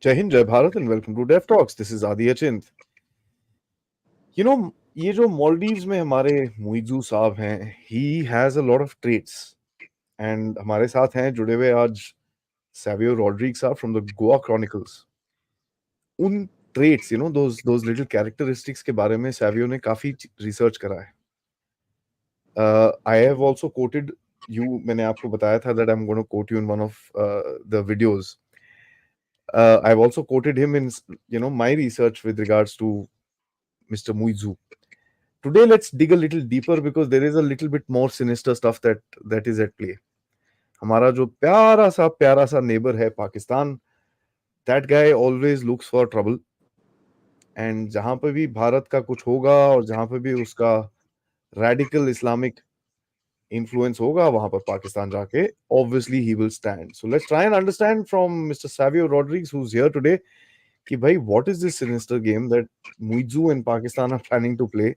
Jai Hind, Jai Bharat, and welcome to Dev Talks. This is Aadi Achint. ये जो Maldives में हमारे मुइजू साहब हैं, he has a lot of traits. And हमारे साथ हैं जुड़े हुए आज Savio Rodrigues साहब from the Goa Chronicles. उन traits, those little characteristics के बारे में Savio ने काफी research करा है. I have also quoted you. मैंने आपको बताया था that I'm going to quote you in one of the videos. I've also quoted him in my research with regards to Mr. Muizu. Today, let's dig a little deeper because there is a little bit more sinister stuff that is at play. हमारा जो प्यारा सा neighbor है Pakistan, that guy always looks for trouble. And जहाँ पे भी भारत का कुछ होगा और जहाँ पे भी उसका radical Islamic influence होगा वहाँ पर पाकिस्तान जाके obviously he will stand. So let's try and understand from Mr. Savio Rodrigues, who's here today, कि भाई what is this sinister game that Muizu and Pakistan are planning to play?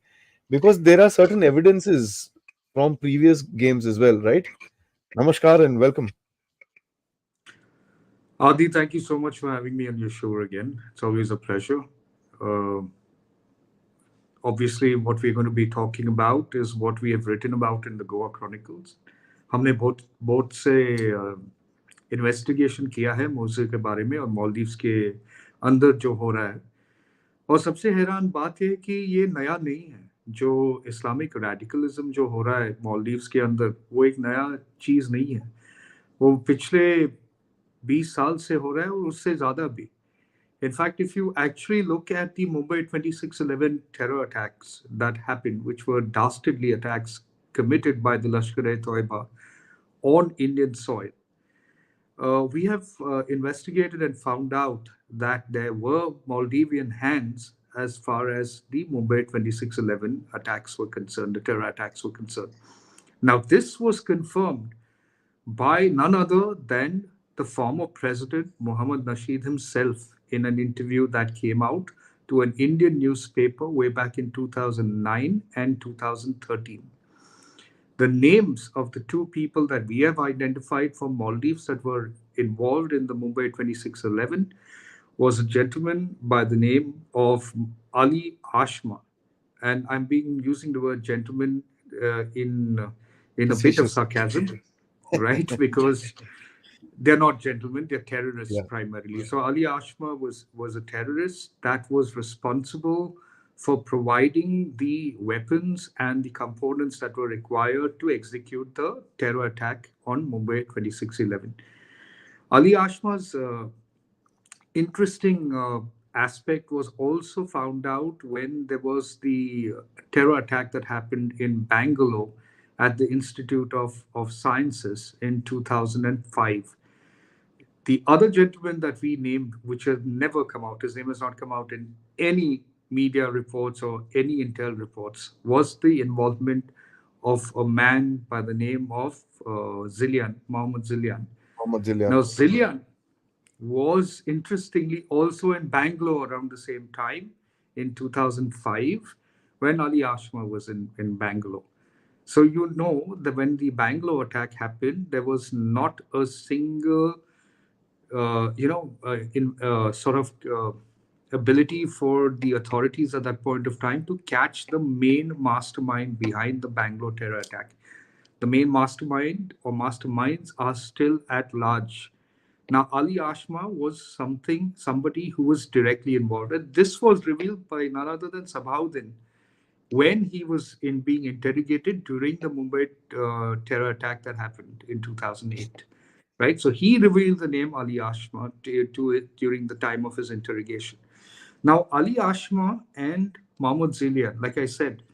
Because there are certain evidences from previous games as well, right? Namaskar and welcome. Adi, thank you so much for having me on your show again. It's always a pleasure. Uh, Obviously, what we're going to be talking about is what we have written about in the Goa Chronicles. हमने बहुत से investigation किया है मोजे के बारे में और मालदीव्स के अंदर जो हो रहा है और सबसे हैरान बात है कि ये नया नहीं है जो इस्लामिक रेडिकलिज्म जो हो रहा है मालदीव्स के अंदर वो एक नया चीज़ नहीं है वो पिछले 20 साल से हो रहा है और उससे ज़्यादा भी. In fact, if you actually look at the Mumbai 26/11 terror attacks that happened, which were dastardly attacks committed by the Lashkar-e-Toiba on Indian soil, we have investigated and found out that there were Maldivian hands as far as the Mumbai 26/11 attacks were concerned, the terror attacks were concerned. Now, this was confirmed by none other than the former president, Mohammad Nasheed himself, in an interview that came out to an Indian newspaper way back in 2009 and 2013. The names of the two people that we have identified from Maldives that were involved in the Mumbai 26/11 was a gentleman by the name of Ali Ashma. And I'm being using the word gentleman in a bit of sarcasm, right? Because they're not gentlemen, they're terrorists primarily. So Ali Ashma was a terrorist that was responsible for providing the weapons and the components that were required to execute the terror attack on Mumbai 26/11. Ali Ashma's interesting aspect was also found out when there was the terror attack that happened in Bangalore at the Institute of Sciences in 2005. The other gentleman that we named, which has never come out, his name has not come out in any media reports or any intel reports, was the involvement of a man by the name of Zillian, Mohammed Zillian. Now, Zillian was interestingly also in Bangalore around the same time in 2005 when Ali Ashma was in Bangalore. So you know that when the Bangalore attack happened, there was not a single ability for the authorities at that point of time to catch the main mastermind behind the Bangalore terror attack. The main mastermind or masterminds are still at large. Now, Ali Ashma was somebody who was directly involved. And this was revealed by none other than Sabauddin when he was being interrogated during the Mumbai terror attack that happened in 2008. Right? So he revealed the name Ali Ashma to it during the time of his interrogation. Now, Ali Ashma and Mohammed Zillian, like I said,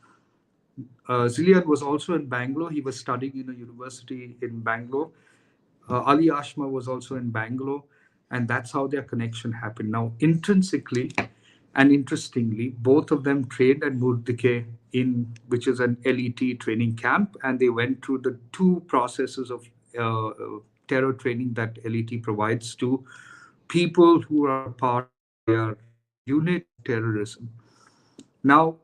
Zillian was also in Bangalore. He was studying in a university in Bangalore. Ali Ashma was also in Bangalore, and that's how their connection happened. Now, intrinsically and interestingly, both of them trained at Murdike which is an LET training camp, and they went through the two processes of terror training that LET provides to people who are part of their unit of terrorism. Now,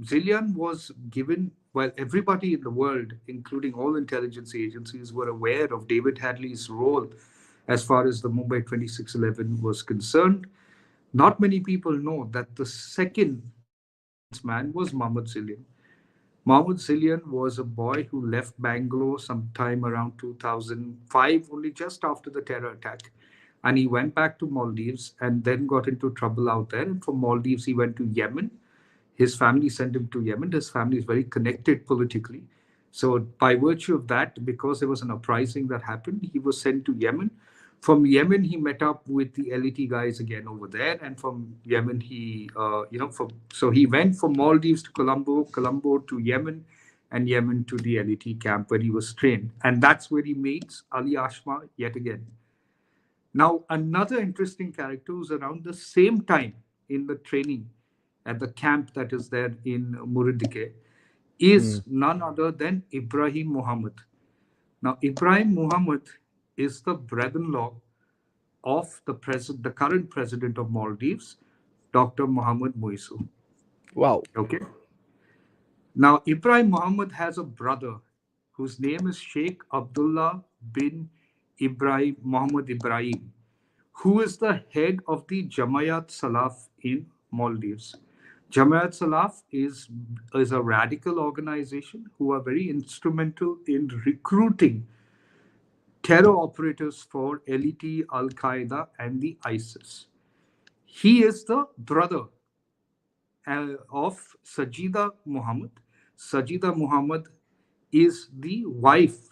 Zillian was given, while everybody in the world, including all intelligence agencies, were aware of David Hadley's role as far as the Mumbai 2611 was concerned. Not many people know that the second headsman was Mohammed Zillian. Mohammed Zillian was a boy who left Bangalore sometime around 2005, only just after the terror attack. And he went back to Maldives and then got into trouble out there. And from Maldives, he went to Yemen. His family sent him to Yemen. His family is very connected politically. So, by virtue of that, because there was an uprising that happened, he was sent to Yemen. From Yemen, he met up with the LET guys again over there, and from Yemen, he went from Maldives to Colombo, Colombo to Yemen, and Yemen to the LET camp where he was trained, and that's where he meets Ali Ashma yet again. Now, another interesting character who's around the same time in the training at the camp that is there in Muridike Hmm. is none other than Ibrahim Muhammad. Now, Ibrahim Muhammad is the brother-in-law of the current president of Maldives, Dr. Mohammed Muisu. Wow. Okay. Now, Ibrahim Muhammad has a brother whose name is Sheikh Abdullah bin Ibrahim Muhammad Ibrahim, who is the head of the Jamayat Salaf in Maldives. Jamayat Salaf is a radical organization who are very instrumental in recruiting terror operators for LET, Al Qaeda, and the ISIS. He is the brother of Sajida Muhammad. Sajida Muhammad is the wife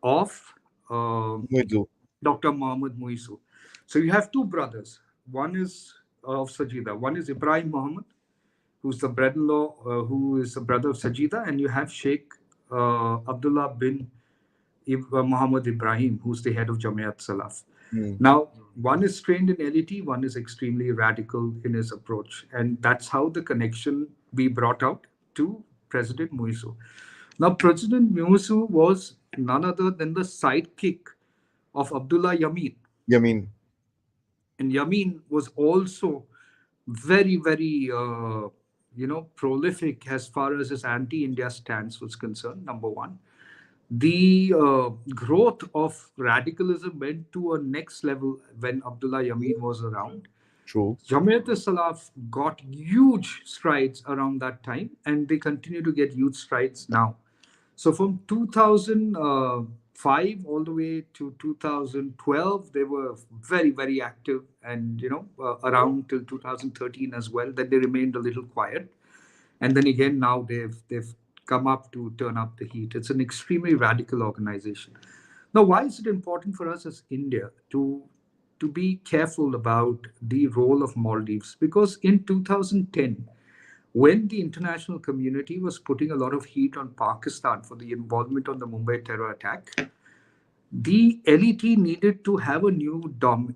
of uh, Muidu. Dr. Muhammad Muisu. So you have two brothers. One is of Sajida. One is Ibrahim Muhammad, who's the brother-in-law, who is the brother of Sajida, and you have Sheikh Abdullah bin Muhammad Ibrahim, who's the head of Jamiat Salaf. Hmm. Now, one is trained in LET, one is extremely radical in his approach. And that's how the connection we brought out to President Muisu. Now, President Muisu was none other than the sidekick of Abdullah Yamin. Yamin. And Yamin was also very, very, prolific as far as his anti-India stance was concerned, number one. The growth of radicalism went to a next level when Abdullah Yamin was around. True. Jamiat Salaf got huge strides around that time, and they continue to get huge strides now. So from 2005 all the way to 2012, they were very, very active, and around till 2013 as well. Then they remained a little quiet, and then again now they've come up to turn up the heat. It's an extremely radical organization. Now, why is it important for us as India to be careful about the role of Maldives? Because in 2010, when the international community was putting a lot of heat on Pakistan for the involvement on the Mumbai terror attack, the LET needed to have a new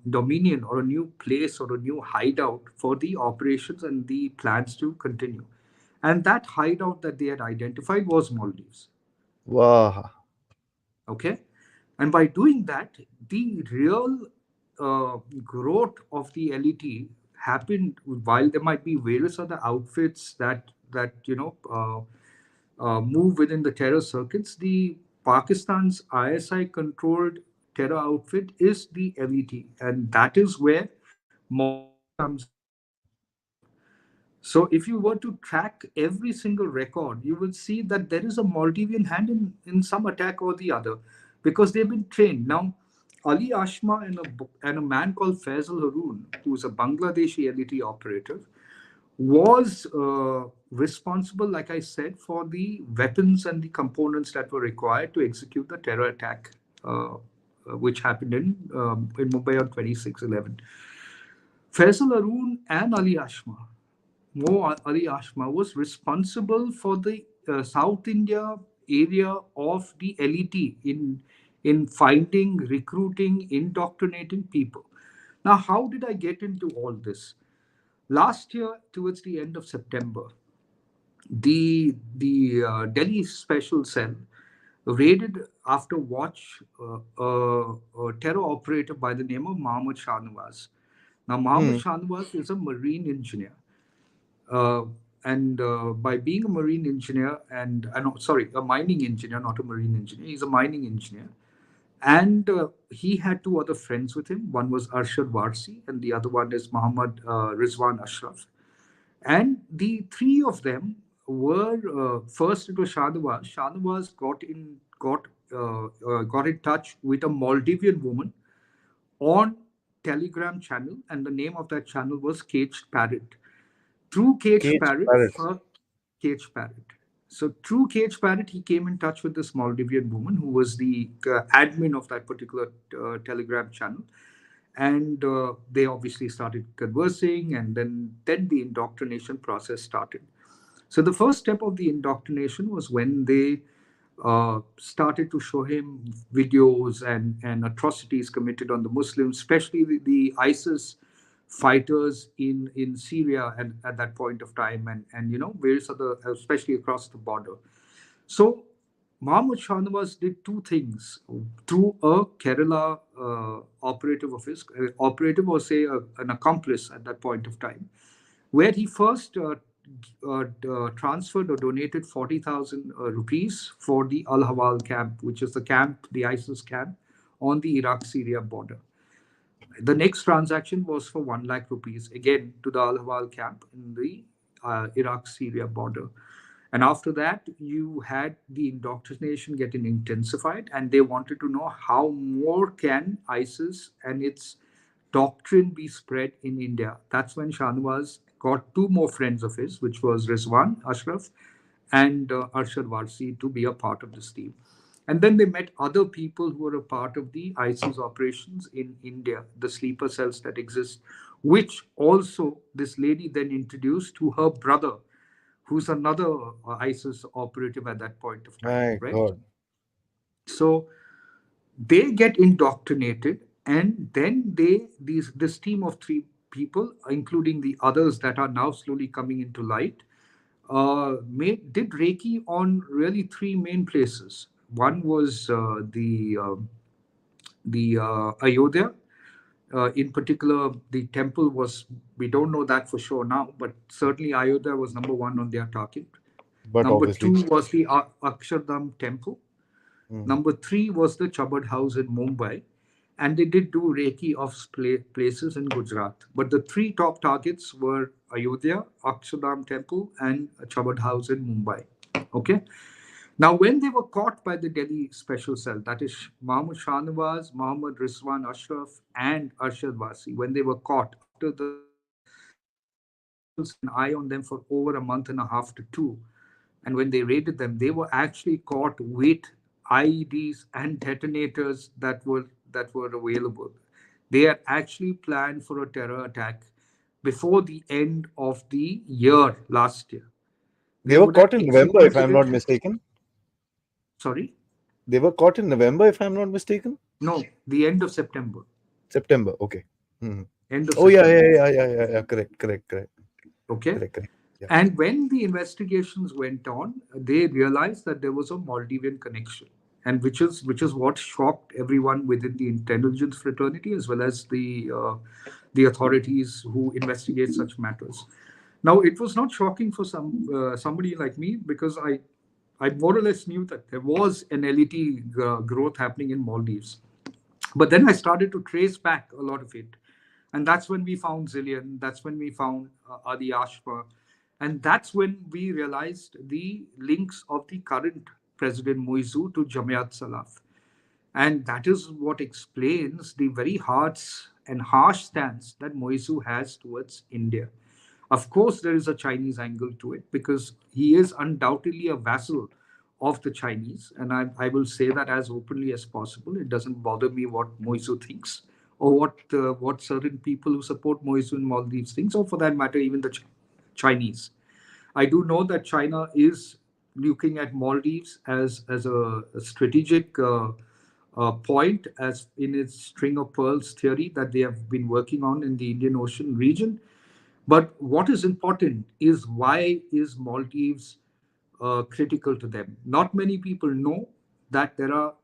dominion or a new place or a new hideout for the operations and the plans to continue. And that hideout that they had identified was Maldives. Wow. Okay. And by doing that, the real growth of the LET happened while there might be various other outfits that move within the terror circuits. The Pakistan's ISI controlled terror outfit is the LET, and that is where Maldives comes into the picture. So if you were to track every single record, you will see that there is a Maldivian hand in some attack or the other, because they've been trained. Now, Ali Ashma and a man called Faisal Haroon, who's a Bangladeshi LET operator, was responsible, like I said, for the weapons and the components that were required to execute the terror attack, which happened in Mumbai on 26/11. Faisal Haroon and Ali Ashma, Mo Ali Ashma, was responsible for the South India area of the LET in finding, recruiting, indoctrinating people. Now, how did I get into all this? Last year, towards the end of September, the Delhi Special Cell raided after watch a terror operator by the name of Mohammed Shahnawaz. Now, Mohammed Hmm. Shahnawaz is a marine engineer. Uh, and by being a marine engineer, and sorry, a mining engineer, not a marine engineer, he's a mining engineer. And he had two other friends with him. One was Arshad Warsi, and the other one is Muhammad Rizwan Ashraf. And the three of them were first it was Shahnawaz. Shahnawaz got in touch with a Maldivian woman on Telegram channel, and the name of that channel was Caged Parrot. Through Caged Cage Parrot, parrot. Caged Parrot. So through Caged Parrot, he came in touch with this Maldivian woman who was the admin of that particular Telegram channel, and they obviously started conversing, and then the indoctrination process started. So the first step of the indoctrination was when they started to show him videos and atrocities committed on the Muslims, especially the ISIS fighters in Syria at that point of time, and various other, especially across the border. So Mahmoud Shahnawaz did two things through a Kerala operative of his, operative or say an accomplice at that point of time, where he first transferred or donated 40,000 rupees for the Al Hawal camp, which is the camp, the ISIS camp on the Iraq Syria border. The next transaction was for 1 lakh rupees, again to the Al Hawal camp in the Iraq Syria border. And after that, you had the indoctrination getting intensified, and they wanted to know how more can ISIS and its doctrine be spread in India. That's when Shahnawaz got two more friends of his, which was Rizwan Ashraf and Arshad Warsi, to be a part of this team. And then they met other people who were a part of the ISIS operations in India, the sleeper cells that exist, which also this lady then introduced to her brother, who's another ISIS operative at that point of time, My right? God. So they get indoctrinated, and then this team of three people, including the others that are now slowly coming into light, did Reiki on really three main places. One was the Ayodhya. In particular, the temple was, we don't know that for sure now, but certainly Ayodhya was number one on their target. But Number obviously. two was the Akshardham temple. Hmm. Number three was the Chabad house in Mumbai. And they did do Reiki of places in Gujarat. But the three top targets were Ayodhya, Akshardham temple, and Chabad house in Mumbai. Okay. Now, when they were caught by the Delhi Special Cell, that is Mahmoud Shahnawaz, Mohammad Rizwan Ashraf, and Arshad Wasi, when they were caught after the Delhi Special Cell an eye on them for over a month and a half to two, and when they raided them, they were actually caught with IEDs and detonators that were available. They had actually planned for a terror attack before the end of the year last year. They They were would have caught in November, if I'm executed not it. mistaken. Sorry, They were caught in November, if I'm not mistaken. no, the end of September. September. Okay. Hmm. End of Oh yeah, yeah, September. yeah, yeah, yeah, yeah. Correct, correct, correct, Okay. correct, correct. Yeah. And when the investigations went on, they realized that there was a Maldivian connection, and which is what shocked everyone within the intelligence fraternity as well as the authorities who investigate such matters. Now, it was not shocking for somebody like me, because I more or less knew that there was an LET growth happening in Maldives. But then I started to trace back a lot of it. And that's when we found Zillion. That's when we found Adi Ashfa. And that's when we realized the links of the current President Moizu to Jamiat Salaf. And that is what explains the very and harsh stance that Moizu has towards India. Of course, there is a Chinese angle to it, because he is undoubtedly a vassal of the Chinese. And I will say that as openly as possible. It doesn't bother me what Moizu thinks, or what certain people who support Moizu in Maldives thinks, or for that matter, even the Chinese. I do know that China is looking at Maldives as a strategic point, as in its string of pearls theory that they have been working on in the Indian Ocean region. But what is important is, why is Maldives critical to them? Not many people know that there are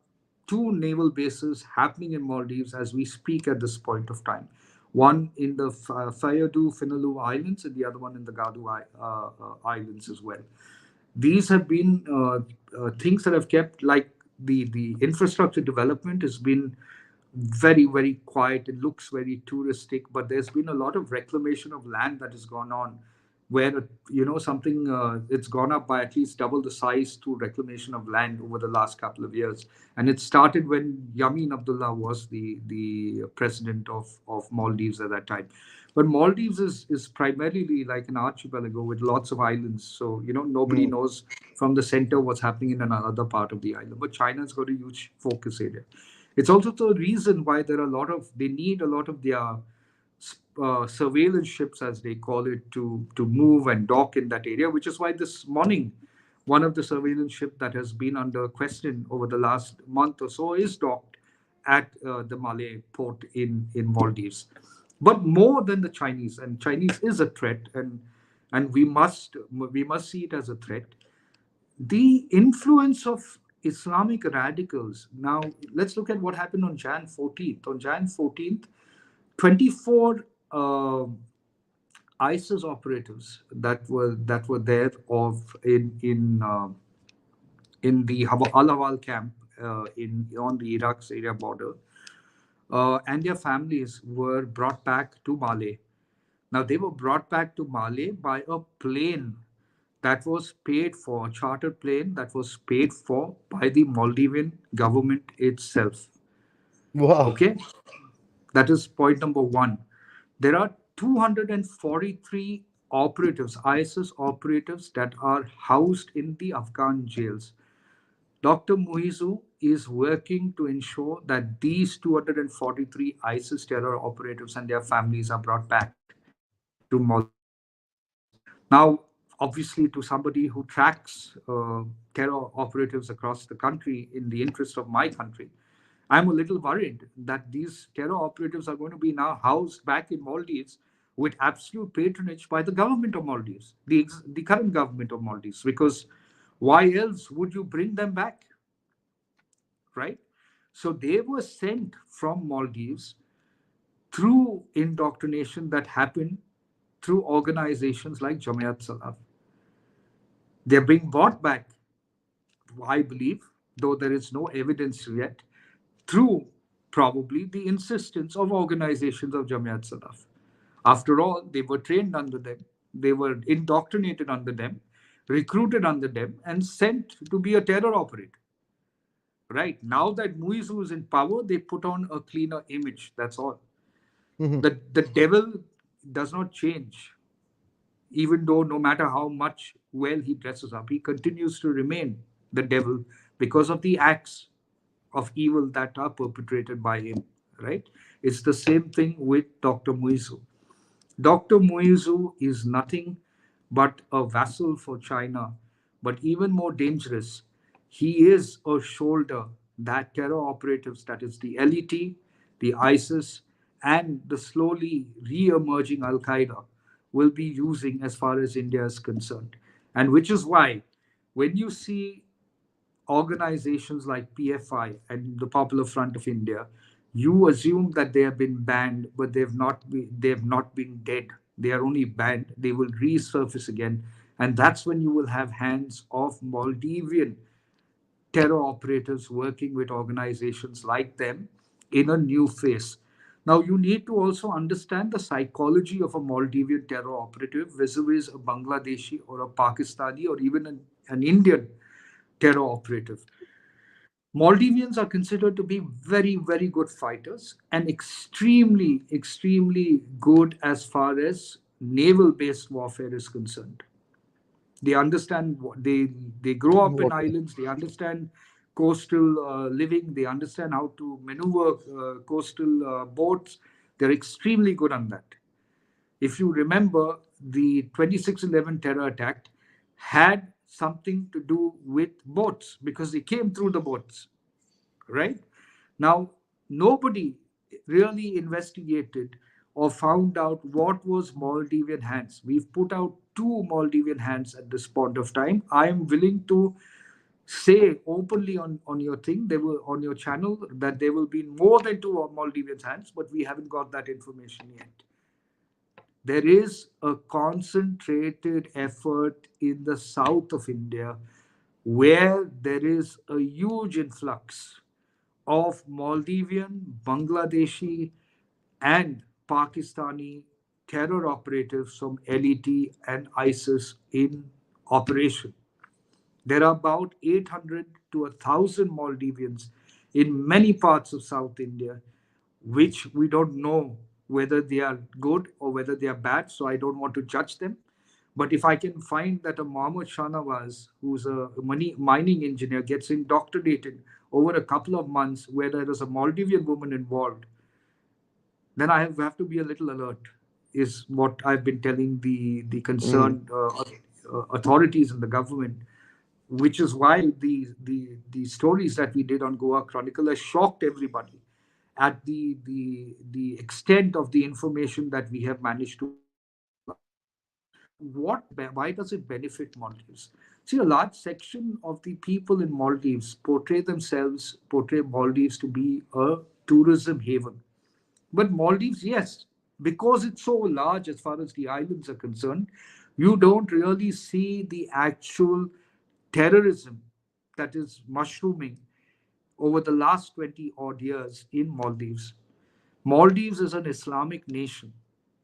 two naval bases happening in Maldives as we speak at this point of time. One in the Fayadu Finalu Islands, and the other one in the Gadu Islands as well. These have been things that have kept, like the infrastructure development has been very quiet. It looks very touristic, but there's been a lot of reclamation of land that has gone on, where something it's gone up by at least double the size through reclamation of land over the last couple of years. And it started when Yamin Abdullah was the president of Maldives at that time. But Maldives is primarily like an archipelago with lots of islands. So, nobody Mm. knows from the center what's happening in another part of the island. But China's got a huge focus area. It's also the reason why they need a lot of their surveillance ships, as they call it, to move and dock in that area, which is why this morning, one of the surveillance ship that has been under question over the last month or so is docked at the Malay port in Maldives. But more than the Chinese, and Chinese is a threat, and we must see it as a threat. The influence of Islamic radicals. Now, let's look at what happened on Jan 14th. On Jan 14th, 24 ISIS operatives that were there of in the Al Hawal camp in on the Iraq-Syria border, and their families were brought back to Male. Now, they were brought back to Male by a plane that was paid for, a chartered plane that was paid for by the Maldivian government itself. Wow. Okay, that is point number one. There are 243 operatives, ISIS operatives, that are housed in the Afghan jails. Dr. Muizu is working to ensure that these 243 ISIS terror operatives and their families are brought back to Maldives. Now, obviously, to somebody who tracks terror operatives across the country in the interest of my country, I'm a little worried that these terror operatives are going to be now housed back in Maldives with absolute patronage by the government of Maldives, the current government of Maldives, because why else would you bring them back, right? So they were sent from Maldives through indoctrination that happened through organizations like Jamiat Salaf. They're being brought back, I believe, though there is no evidence yet, through probably the insistence of organizations of Jamiat Salaf. After all, they were trained under them, they were indoctrinated under them, recruited under them, and sent to be a terror operator. Right now that Muizu is in power, they put on a cleaner image. That's all. Mhm. The devil does not change, even though no matter how much well he dresses up, he continues to remain the devil because of the acts of evil that are perpetrated by him, right? It's the same thing with Dr. Muizu. Dr. Muizu is nothing but a vassal for China, but even more dangerous, he is a shoulder that terror operatives, that is the LET, the ISIS, and the slowly re emerging Al Qaeda, will be using as far as India is concerned. And which is why, when you see organizations like PFI and the Popular Front of India, you assume that they have been banned, but they have not been dead. They are only banned. They will resurface again, and that's when you will have hands of Maldivian terror operatives working with organizations like them in a new phase. Now, you need to also understand the psychology of a Maldivian terror operative vis-a-vis a Bangladeshi or a Pakistani or even an Indian terror operative. Maldivians are considered to be very good fighters and extremely good as far as naval based warfare is concerned. They understand they grow up in What? islands, they understand coastal living, they understand how to maneuver coastal boats. They're extremely good on that. If you remember, the 26/11 terror attack had something to do with boats because they came through the boats, right? Now, nobody really investigated or found out what was Maldivian hands. We've put out two Maldivian hands at this point of time. I am willing to say openly on your thing, there were on your channel, that there will be more than two Maldivian hands, but we haven't got that information yet. There is a concentrated effort in the south of India where there is a huge influx of Maldivian, Bangladeshi, and Pakistani terror operatives from LET and ISIS in operation. There are about 800 to 1,000 Maldivians in many parts of South India, which we don't know whether they are good or whether they are bad, so I don't want to judge them. But if I can find that a Mohammed Shanawaz, who's a mining engineer, gets indoctrinated over a couple of months where there is a Maldivian woman involved, then I have to be a little alert, is what I've been telling the Mm. concerned authorities in the government, which is why the stories that we did on Goa Chronicle has shocked everybody at the extent of the information that we have managed to uncover. Now, why does it benefit Maldives? See, a large section of the people in Maldives portray Maldives to be a tourism haven. But Maldives, yes, because it's so large as far as the islands are concerned, you don't really see the actual terrorism that is mushrooming over the last 20 odd years in Maldives. Maldives is an Islamic nation.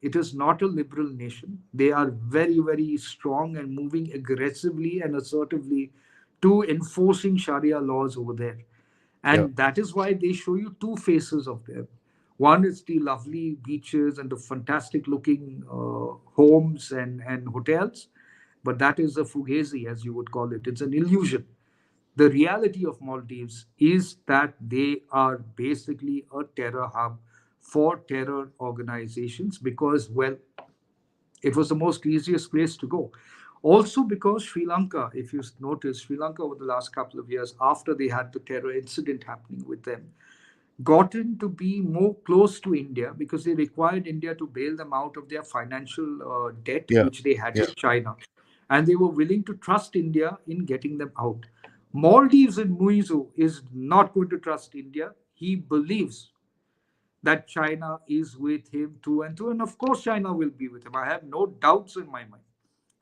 It is not a liberal nation. They are very, very strong and moving aggressively and assertively to enforcing Sharia laws over there. Yeah. And that is why they show you two faces of them. One is the lovely beaches and the fantastic looking homes and hotels, but that is a fugazi, as you would call it. It's an illusion. The reality of Maldives is that they are basically a terror hub for terror organizations because, well, it was the most easiest place to go. Also, because Sri Lanka, if you notice, Sri Lanka over the last couple of years, after they had the terror incident happening with them, gotten to be more close to India because they required India to bail them out of their financial debt, Yeah. which they had Yeah. with China. And they were willing to trust India in getting them out. Maldives in Muizu is not going to trust India. He believes that China is with him through and through. And of course, China will be with him. I have no doubts in my mind.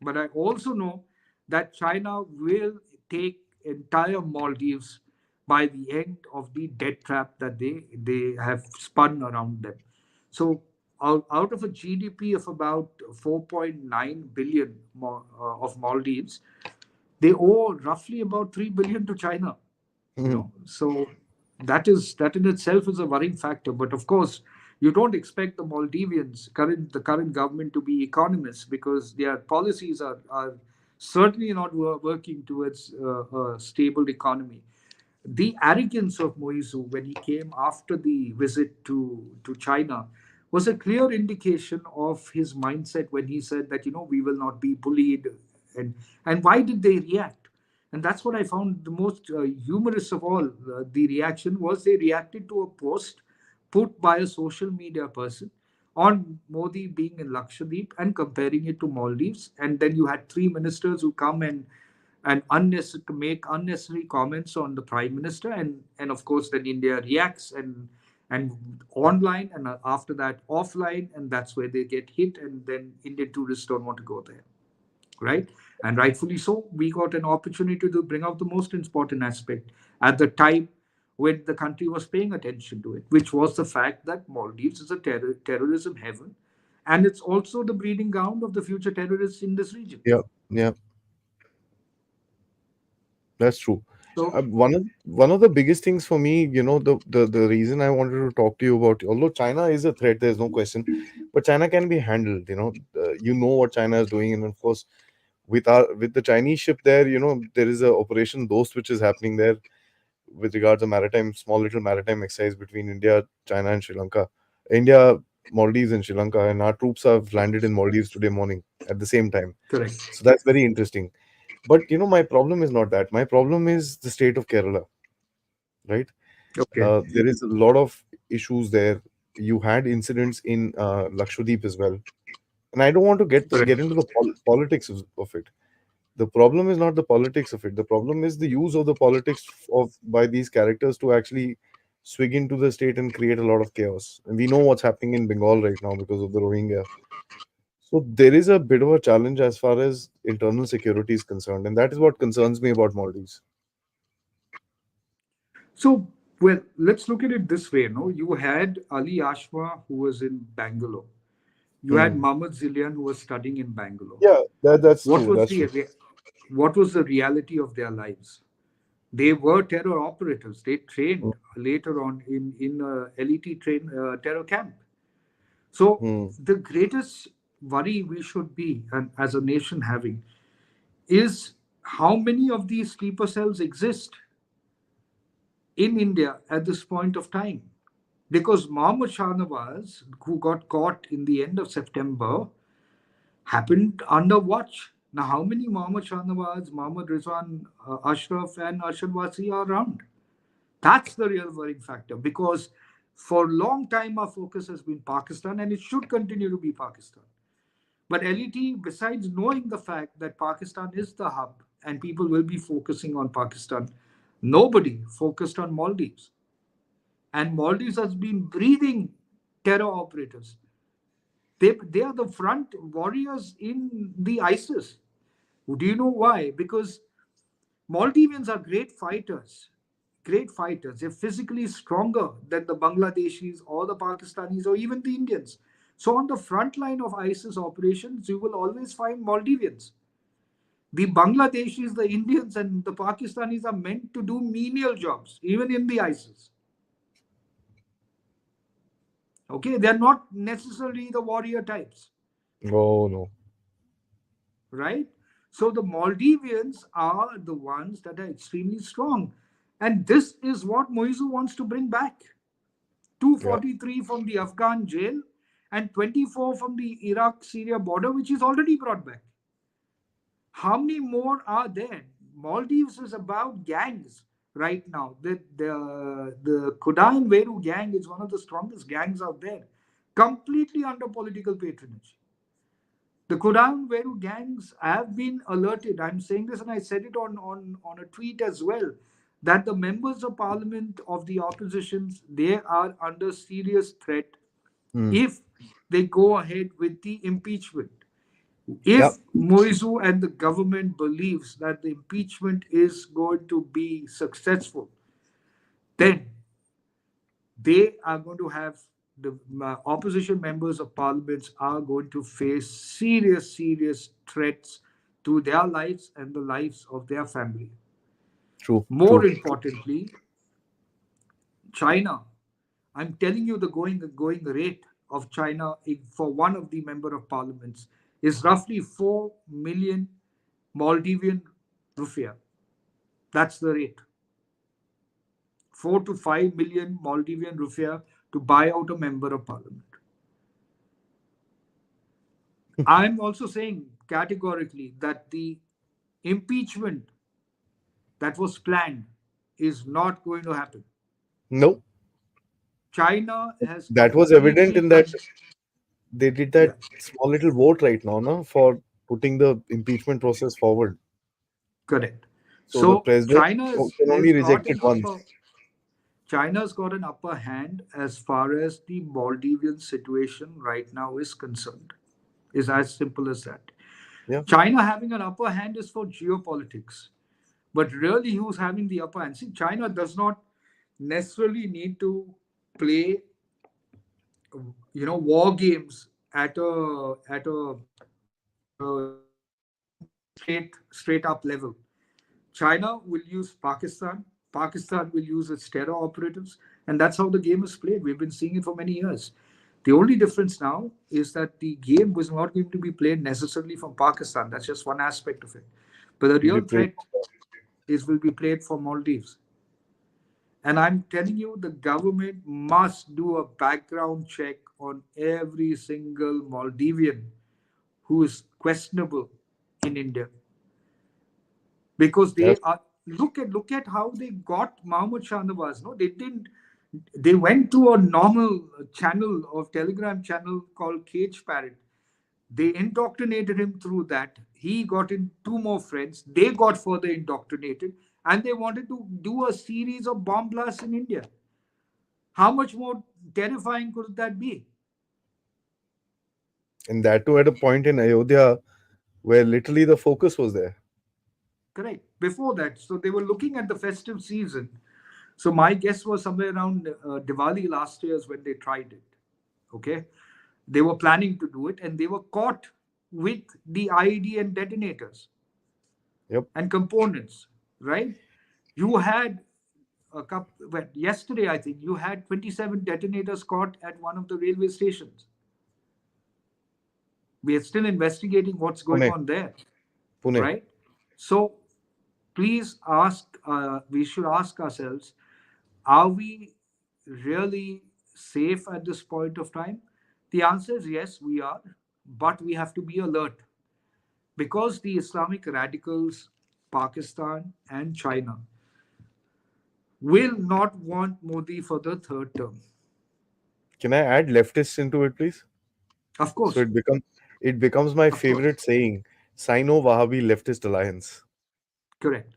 But I also know that China will take entire Maldives by the end of the debt trap that they have spun around them. So out of a GDP of about 4.9 billion of Maldives, they owe roughly about 3 billion to China, Mhm. so that in itself is a worrying factor. But of course, you don't expect the the current government to be economists because their policies are certainly not working towards a stable economy. The arrogance of Moizu when he came after the visit to China was a clear indication of his mindset when he said that, we will not be bullied. And why did they react? And that's what I found the most humorous of all. The reaction was they reacted to a post put by a social media person on Modi being in Lakshadweep and comparing it to Maldives. And then you had three ministers who come and make unnecessary comments on the prime minister, and of course then India reacts and online, and after that offline, and that's where they get hit, and then Indian tourists don't want to go there, right? And rightfully so, we got an opportunity to bring out the most important aspect at the time when the country was paying attention to it, which was the fact that Maldives is a terrorism heaven, and it's also the breeding ground of the future terrorists in this region. Yeah. Yeah. That's true. So One of the biggest things for me, the reason I wanted to talk to you about, although China is a threat, there's no question, but China can be handled. What China is doing, and of course, with the Chinese ship there, there is a Operation Dost which is happening there with regards to maritime, small little maritime exercise between India, China, and Sri Lanka, India, Maldives, and Sri Lanka, and our troops have landed in Maldives today morning at the same time. correct. So that's very interesting. But my problem is not that. My problem is the state of Kerala, right? Okay. There is a lot of issues there. You had incidents in Lakshadweep as well, and I don't want to get Correct. into the politics of it. The problem is not the politics of it. The problem is the use of the politics of by these characters to actually swig into the state and create a lot of chaos. And we know what's happening in Bengal right now because of the Rohingya. So there is a bit of a challenge as far as internal security is concerned, and that is what concerns me about Maldives. So, well, let's look at it this way. No, you had Ali Ashwa, who was in Bangalore. You had Hmm. Mohammed Zilian, who was studying in Bangalore. Yeah, that's What true. was That's the true. what was the reality of their lives? They were terror operatives. They Hmm. trained later on in a LET terror camp. So Hmm. the greatest worry we should be, and as a nation having, is how many of these sleeper cells exist in India at this point of time. Because Mohammed Shahnawaz, who got caught in the end of September, happened under watch. Now, how many Mohammed Shahnawaz, Mohammed Rizwan, Ashraf, and Arshad Wasi are around? That's the real worrying factor because for a long time our focus has been Pakistan and it should continue to be Pakistan. But LET, besides knowing the fact that Pakistan is the hub and people will be focusing on Pakistan, nobody focused on Maldives. And Maldives has been breathing terror operators. They are the front warriors in the ISIS. Do you know why? Because Maldivians are great fighters. Great fighters. They're physically stronger than the Bangladeshis or the Pakistanis or even the Indians. So, on the front line of ISIS operations, you will always find Maldivians. The Bangladeshis, the Indians, and the Pakistanis are meant to do menial jobs, even in the ISIS. Okay, they're not necessarily the warrior types, Oh no. right? So the Maldivians are the ones that are extremely strong. And this is what Moizu wants to bring back. Yeah. 243 from the Afghan jail and 24 from the Iraq Syria border, which is already brought back. How many more are there? Maldives is about gangs right now. The Kuda and Veru gang is one of the strongest gangs out there, completely under political patronage. The Kuda Veru gangs have been alerted. I'm saying this and I said it on a tweet as well that the members of parliament of the oppositions they are under serious threat Hmm. if they go ahead with the impeachment. Yeah. If Moizu and the government believes that the impeachment is going to be successful, then they are going to have the opposition members of parliaments are going to face serious threats to their lives and the lives of their family. True. More True. importantly, China. I'm telling you the going rate of China for one of the member of parliaments is roughly 4 million Maldivian rupiah. That's the rate. 4 to 5 million Maldivian rupiah to buy out a member of parliament. I'm also saying categorically that the impeachment that was planned is not going to happen. No, China has that was evident completely in that they did yeah, that small little vote right now, no, for putting the impeachment process forward. correct. So the So president can only has reject got it an once. China's got an upper hand as far as the Maldivian situation right now is concerned. Is as simple as that. Yeah, China having an upper hand is for geopolitics. But really, who's having the upper hand? See, China does not necessarily need to play, war games at a straight up level. China will use Pakistan. Pakistan will use its terror operatives, and that's how the game is played. We've been seeing it for many years. The only difference now is that the game was not going to be played necessarily from Pakistan. That's just one aspect of it. But the will be real played. threat is will be played for Maldives. And I'm telling you, the government must do a background check on every single Maldivian who is questionable in India. Because they That's are look at how they got Mahmoud Shahnawaz. No, they didn't. They went to a normal channel of Telegram channel called Cage Parrot. They indoctrinated him through that. He got in two more friends. They got further indoctrinated, and they wanted to do a series of bomb blasts in India. How much more terrifying could that be? And that too at a point in Ayodhya where literally the focus was there. Correct. Before that, so they were looking at the festive season. So my guess was somewhere around Diwali last year is when they tried it. Okay, they were planning to do it, and they were caught with the IED and detonators Yep. and components. Right? You had a couple. Well, yesterday I think you had 27 detonators caught at one of the railway stations. We are still investigating what's going Pune. on there. Pune. Right? So please ask. We should ask ourselves: are we really safe at this point of time? The answer is yes, we are, but we have to be alert because the Islamic radicals, Pakistan, and China will not want Modi for the third term. Can I add leftists into it, please? Of So course, it becomes my of course, favorite saying, Sino-Wahhabi leftist alliance. correct.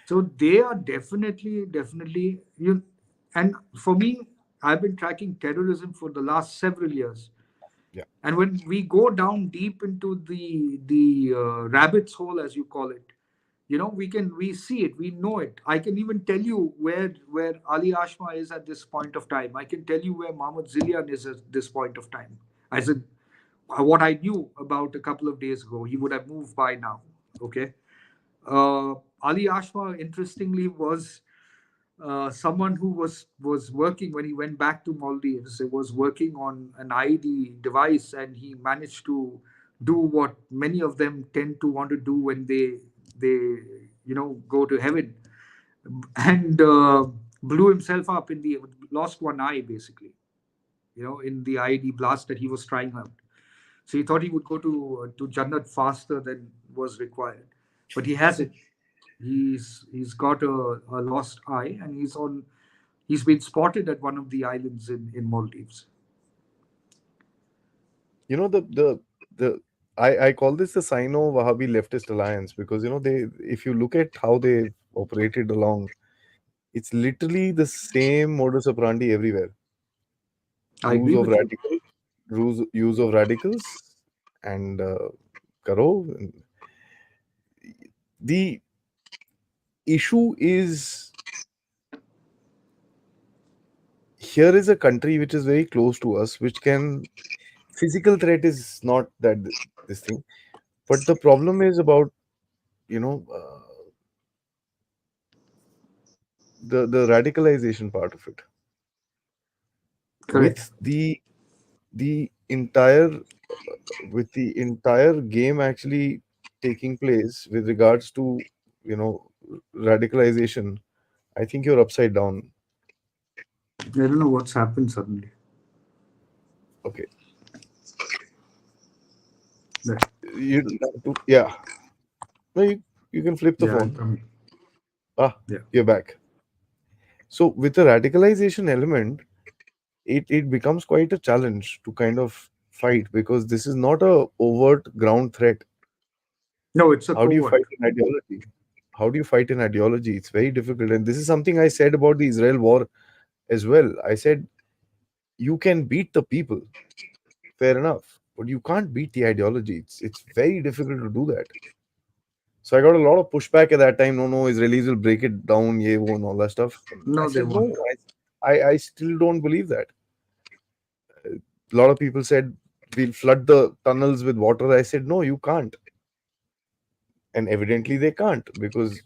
So they are definitely you. And for me, I've been tracking terrorism for the last several years. Yeah. And when we go down deep into the rabbit's hole, as you call it, we see it, we know it. I can even tell you where Ali Ashma is at this point of time. I can tell you where Mohammed Zilian is at this point of time. As in, what I knew about a couple of days ago, he would have moved by now. Okay, Ali Ashma, interestingly, was someone who was working when he went back to Maldives. He was working on an ID device, and he managed to do what many of them tend to want to do when they go to heaven, and blew himself up in the lost one eye basically. In the ID blast that he was trying out. So he thought he would go to Jannat faster than was required, but he hasn't. He's got a lost eye, and he's been spotted at one of the islands in Maldives. You know the I call this the Sino-Wahhabi leftist alliance because they if you look at how they operated along, it's literally the same modus operandi everywhere. I Use agree of with you. radical use of radicals and karo. The issue is here is a country which is very close to us, which can physical threat is not that this thing, but the problem is about you know uh, the radicalization part of it Correct. with the entire game actually taking place with regards to you know radicalization. I think you're upside down. I don't know what's happened suddenly. Okay. Yeah, Yeah. No, you can flip the yeah, phone. I mean, Ah, yeah. you're back. So with the radicalization element, it becomes quite a challenge to kind of fight because this is not a overt ground threat. No, it's a How do you covert. fight an ideology? How do you fight an ideology? It's very difficult. And this is something I said about the Israel war as well. I said, you can beat the people, fair enough, but you can't beat the ideology. It's very difficult to do that. So I got a lot of pushback at that time. No, no, Israelis will break it down, ye, wo, and all that stuff. And I No, they said, no, won't. I still don't believe that. A lot of people said, we'll flood the tunnels with water. I said, no, you can't. And evidently they can't because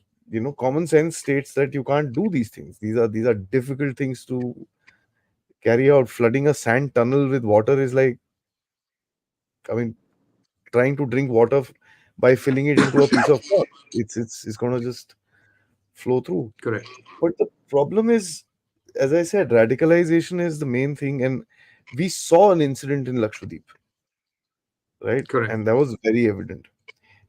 common sense states that you can't do these things. These are difficult things to carry out. Flooding a sand tunnel with water is like, I mean, trying to drink water by filling it into a piece of cloth. It's going to just flow through. Correct. But the problem is, as I said, radicalization is the main thing, and we saw an incident in Lakshadweep, right? Correct. And that was very evident.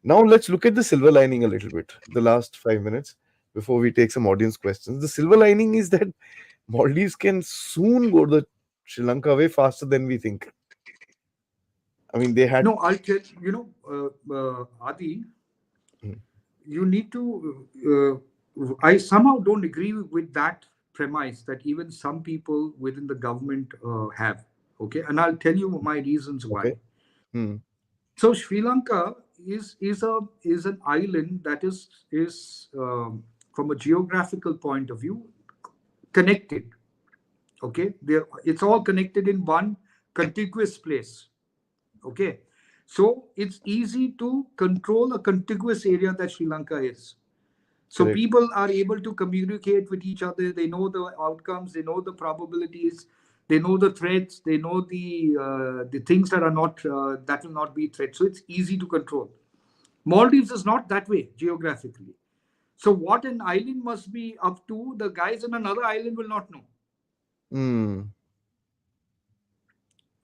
Now let's look at the silver lining a little bit. The last 5 minutes before we take some audience questions. The silver lining is that Maldives can soon go the Sri Lanka way faster than we think. I mean, they had. No, I'll tell Adi, Mm. you need to. I somehow don't agree with that premise that even some people within the government have. Okay, and I'll tell you my reasons Okay. why. Hmm. So Sri Lanka is an island that is from a geographical point of view connected. Okay, it's all connected in one contiguous place. Okay, so it's easy to control a contiguous area that Sri Lanka is. So Correct. people are able to communicate with each other. They know the outcomes. They know the probabilities. They know the threats. They know the things that are not that will not be threats. So it's easy to control. Maldives is not that way geographically. So what an island must be up to, the guys in another island will not know, Hmm.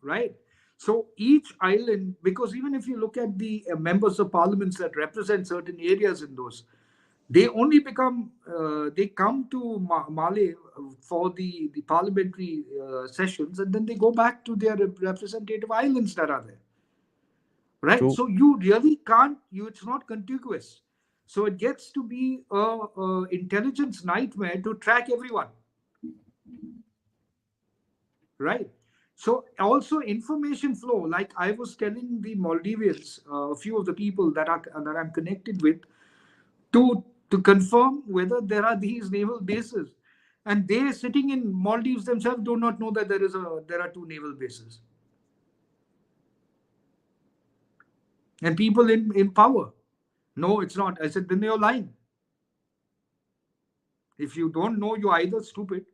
right? So each island, because even if you look at the members of parliaments that represent certain areas in those, they only they come to Male for the parliamentary sessions, and then they go back to their representative islands that are there, right? True. So you really can't, it's not contiguous. So it gets to be a intelligence nightmare to track everyone, right? So also information flow, like I was telling the Maldivians, a few of the people that I'm connected with, to confirm whether there are these naval bases, and they sitting in Maldives themselves do not know that there are two naval bases, and people in power, no, it's not. I said, then you're lying. If you don't know, you're either stupid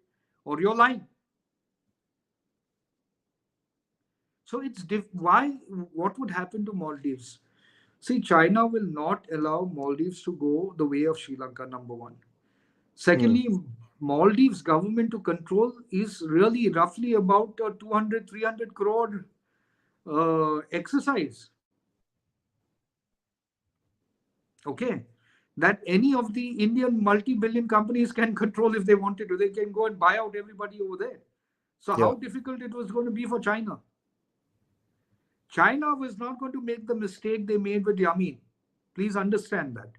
or you're lying. So it's why, what would happen to Maldives? See, China will not allow Maldives to go the way of Sri Lanka, number one. Hmm. Secondly, Maldives government to control is really roughly about a 200, 300 crore exercise. Okay. That any of the Indian multi billion companies can control if they wanted to. They can go and buy out everybody over there. So, Yeah. how difficult it was going to be for China? China was not going to make the mistake they made with Yamin. Please understand that.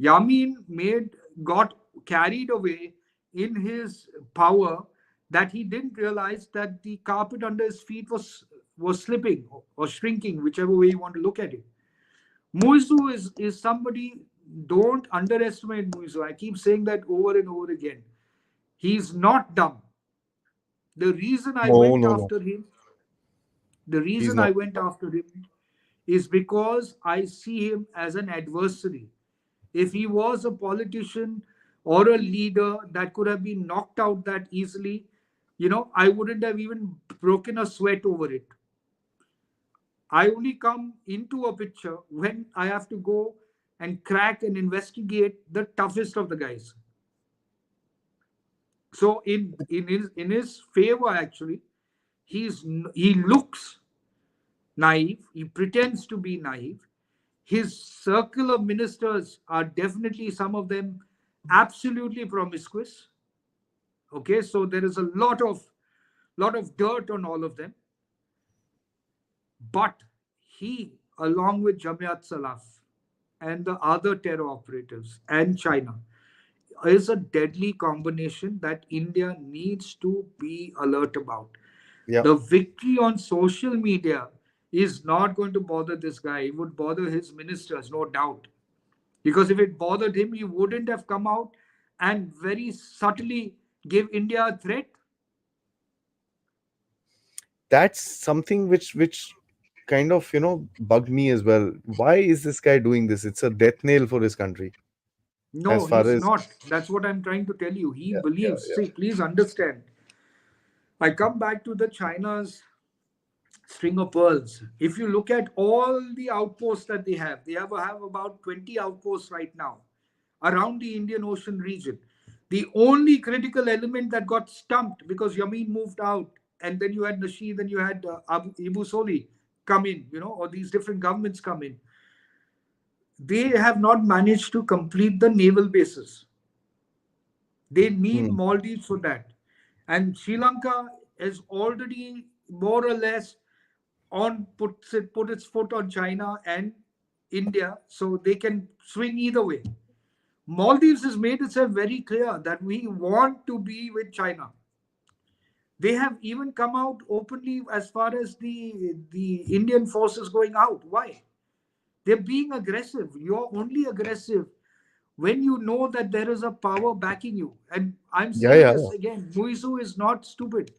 Yamin got carried away in his power, that he didn't realize that the carpet under his feet was slipping or shrinking, whichever way you want to look at it. Muizu is somebody, don't underestimate Muizu. I keep saying that over and over again. He's not dumb. The reason I No, went no, no. after him, the He's reason not. I went after him is because I see him as an adversary. If he was a politician or a leader that could have been knocked out that easily, I wouldn't have even broken a sweat over it. I only come into a picture when I have to go and crack and investigate the toughest of the guys. So in his favor, actually, he looks naive. He pretends to be naive. His circle of ministers are definitely, some of them, absolutely promiscuous. Okay, so there is a lot of dirt on all of them. But he, along with Jamiat Salaf and the other terror operatives and China, is a deadly combination that India needs to be alert about. Yeah. The victory on social media is not going to bother this guy. It would bother his ministers, no doubt. Because if it bothered him, he wouldn't have come out and very subtly give India a threat. That's something which kind of, bugged me as well. Why is this guy doing this? It's a death nail for his country. As No, far he's as, not. That's what I'm trying to tell you. He yeah, yeah, believes. yeah. See, please understand. I come back to the China's string of pearls. If you look at all the outposts that they have about 20 outposts right now around the Indian Ocean region. The only critical element that got stumped because Yamin moved out, and then you had Nasheed, then you had Ibu Soli come in, or these different governments come in. They have not managed to complete the naval bases. They need Hmm. Maldives for that. And Sri Lanka is already more or less put its foot on China and India, so they can swing either way. Maldives has made itself very clear that we want to be with China. They have even come out openly as far as the Indian forces going out. Why? They're being aggressive. You're only aggressive when you know that there is a power backing you. And I'm Yeah, saying yeah, this again, Muizu is not stupid.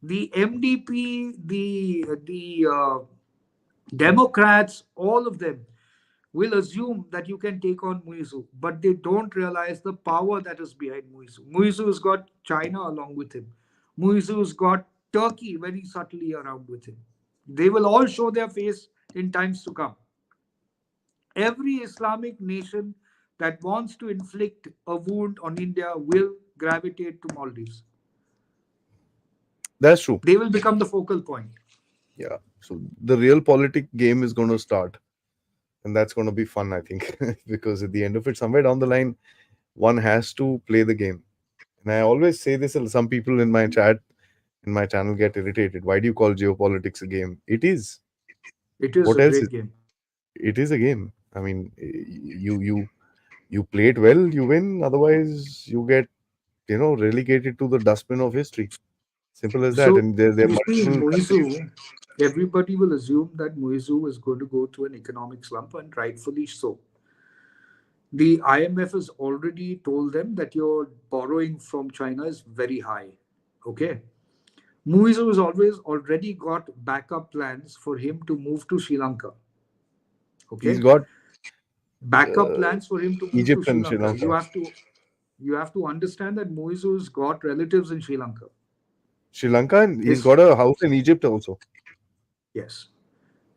The MDP, the Democrats, all of them will assume that you can take on Muizu, but they don't realize the power that is behind Muizu. Muizu has got China along with him. Muizu has got Turkey very subtly around with him. They will all show their face in times to come. Every Islamic nation that wants to inflict a wound on India will gravitate to Maldives. that's true. They will become the focal point. Yeah. So the real politic game is going to start, and that's going to be fun, I think, because at the end of it, somewhere down the line, one has to play the game. And I always say this, and some people in my chat, in my channel, get irritated. Why do you call geopolitics a game? It is. It is What a else great is game. it? It is a game. I mean, you play it well, you win. Otherwise, you get relegated to the dustbin of history. Simple as that. So And there are you see, multiple countries. Muizu, everybody will assume that Muizu is going to go through an economic slump, and rightfully so. The IMF has already told them that your borrowing from China is very high. Okay. Muizu has always already got backup plans for him to move to Sri Lanka. He's Okay. got Backup uh, plans for him to move to Egypt Sri and Sri Lanka. Lanka. You have to understand that Muizu's got relatives in Sri Lanka. Sri Lanka, and he's His got a house in Egypt also. Yes,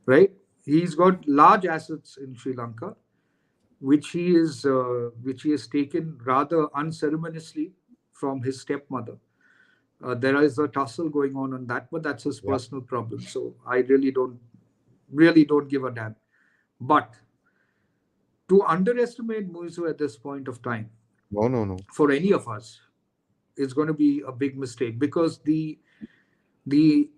right. He's got large assets in Sri Lanka, which he has taken rather unceremoniously from his stepmother. There is a tussle going on that, but that's his Yeah. personal problem. So I really don't give a damn. But to underestimate Muizu at this point of time No, no, no. for any of us is going to be a big mistake, because the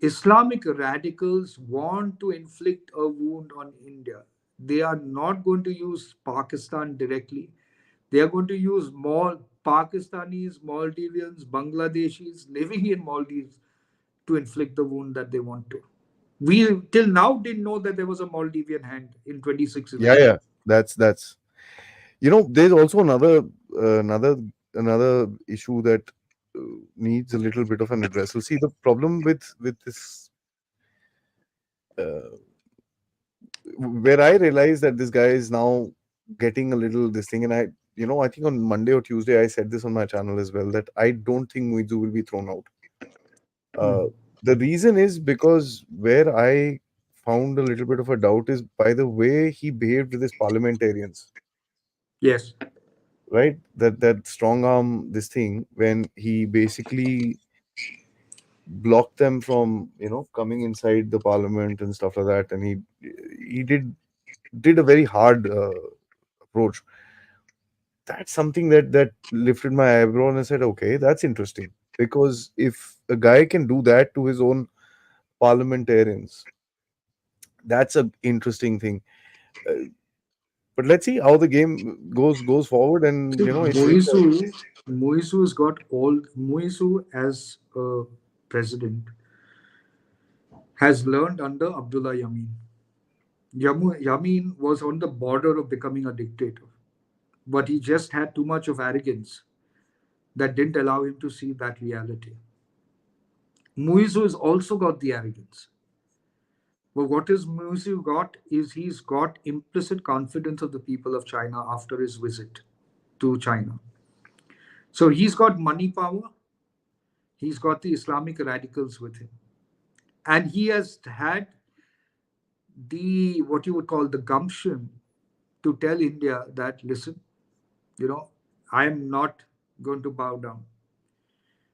Islamic radicals want to inflict a wound on India. They are not going to use Pakistan directly. They are going to use more Pakistanis, Maldivians, Bangladeshis living in Maldives to inflict the wound that they want to. We till now didn't know that there was a Maldivian hand in 26 Yeah, election. yeah. That's there's also another another issue that uh, needs a little bit of an address. See, the problem with this, uh, where I realize that this guy is now getting a little this thing, and I think on Monday or Tuesday I said this on my channel as well, that I don't think Muizu will be thrown out. Uh, Hmm. the reason is because where I found a little bit of a doubt is by the way he behaved with his parliamentarians, Yes. right? That strong arm this thing, when he basically blocked them from coming inside the parliament and stuff like that, and he did a very hard approach. That's something that lifted my eyebrow, and I said, okay, that's interesting, because if a guy can do that to his own parliamentarians, that's a interesting thing. Uh, but let's see how the game goes forward, and See, it's Muizu has got all. Muizu as a president has learned under Abdullah Yamin. Yamin was on the border of becoming a dictator, but he just had too much of arrogance that didn't allow him to see that reality. Muizu has also got the arrogance. But what is Muizu got is he's got implicit confidence of the people of China after his visit to China. So he's got money power, he's got the Islamic radicals with him. And he has had the what you would call the gumption to tell India that, listen, you know, I am not going to bow down.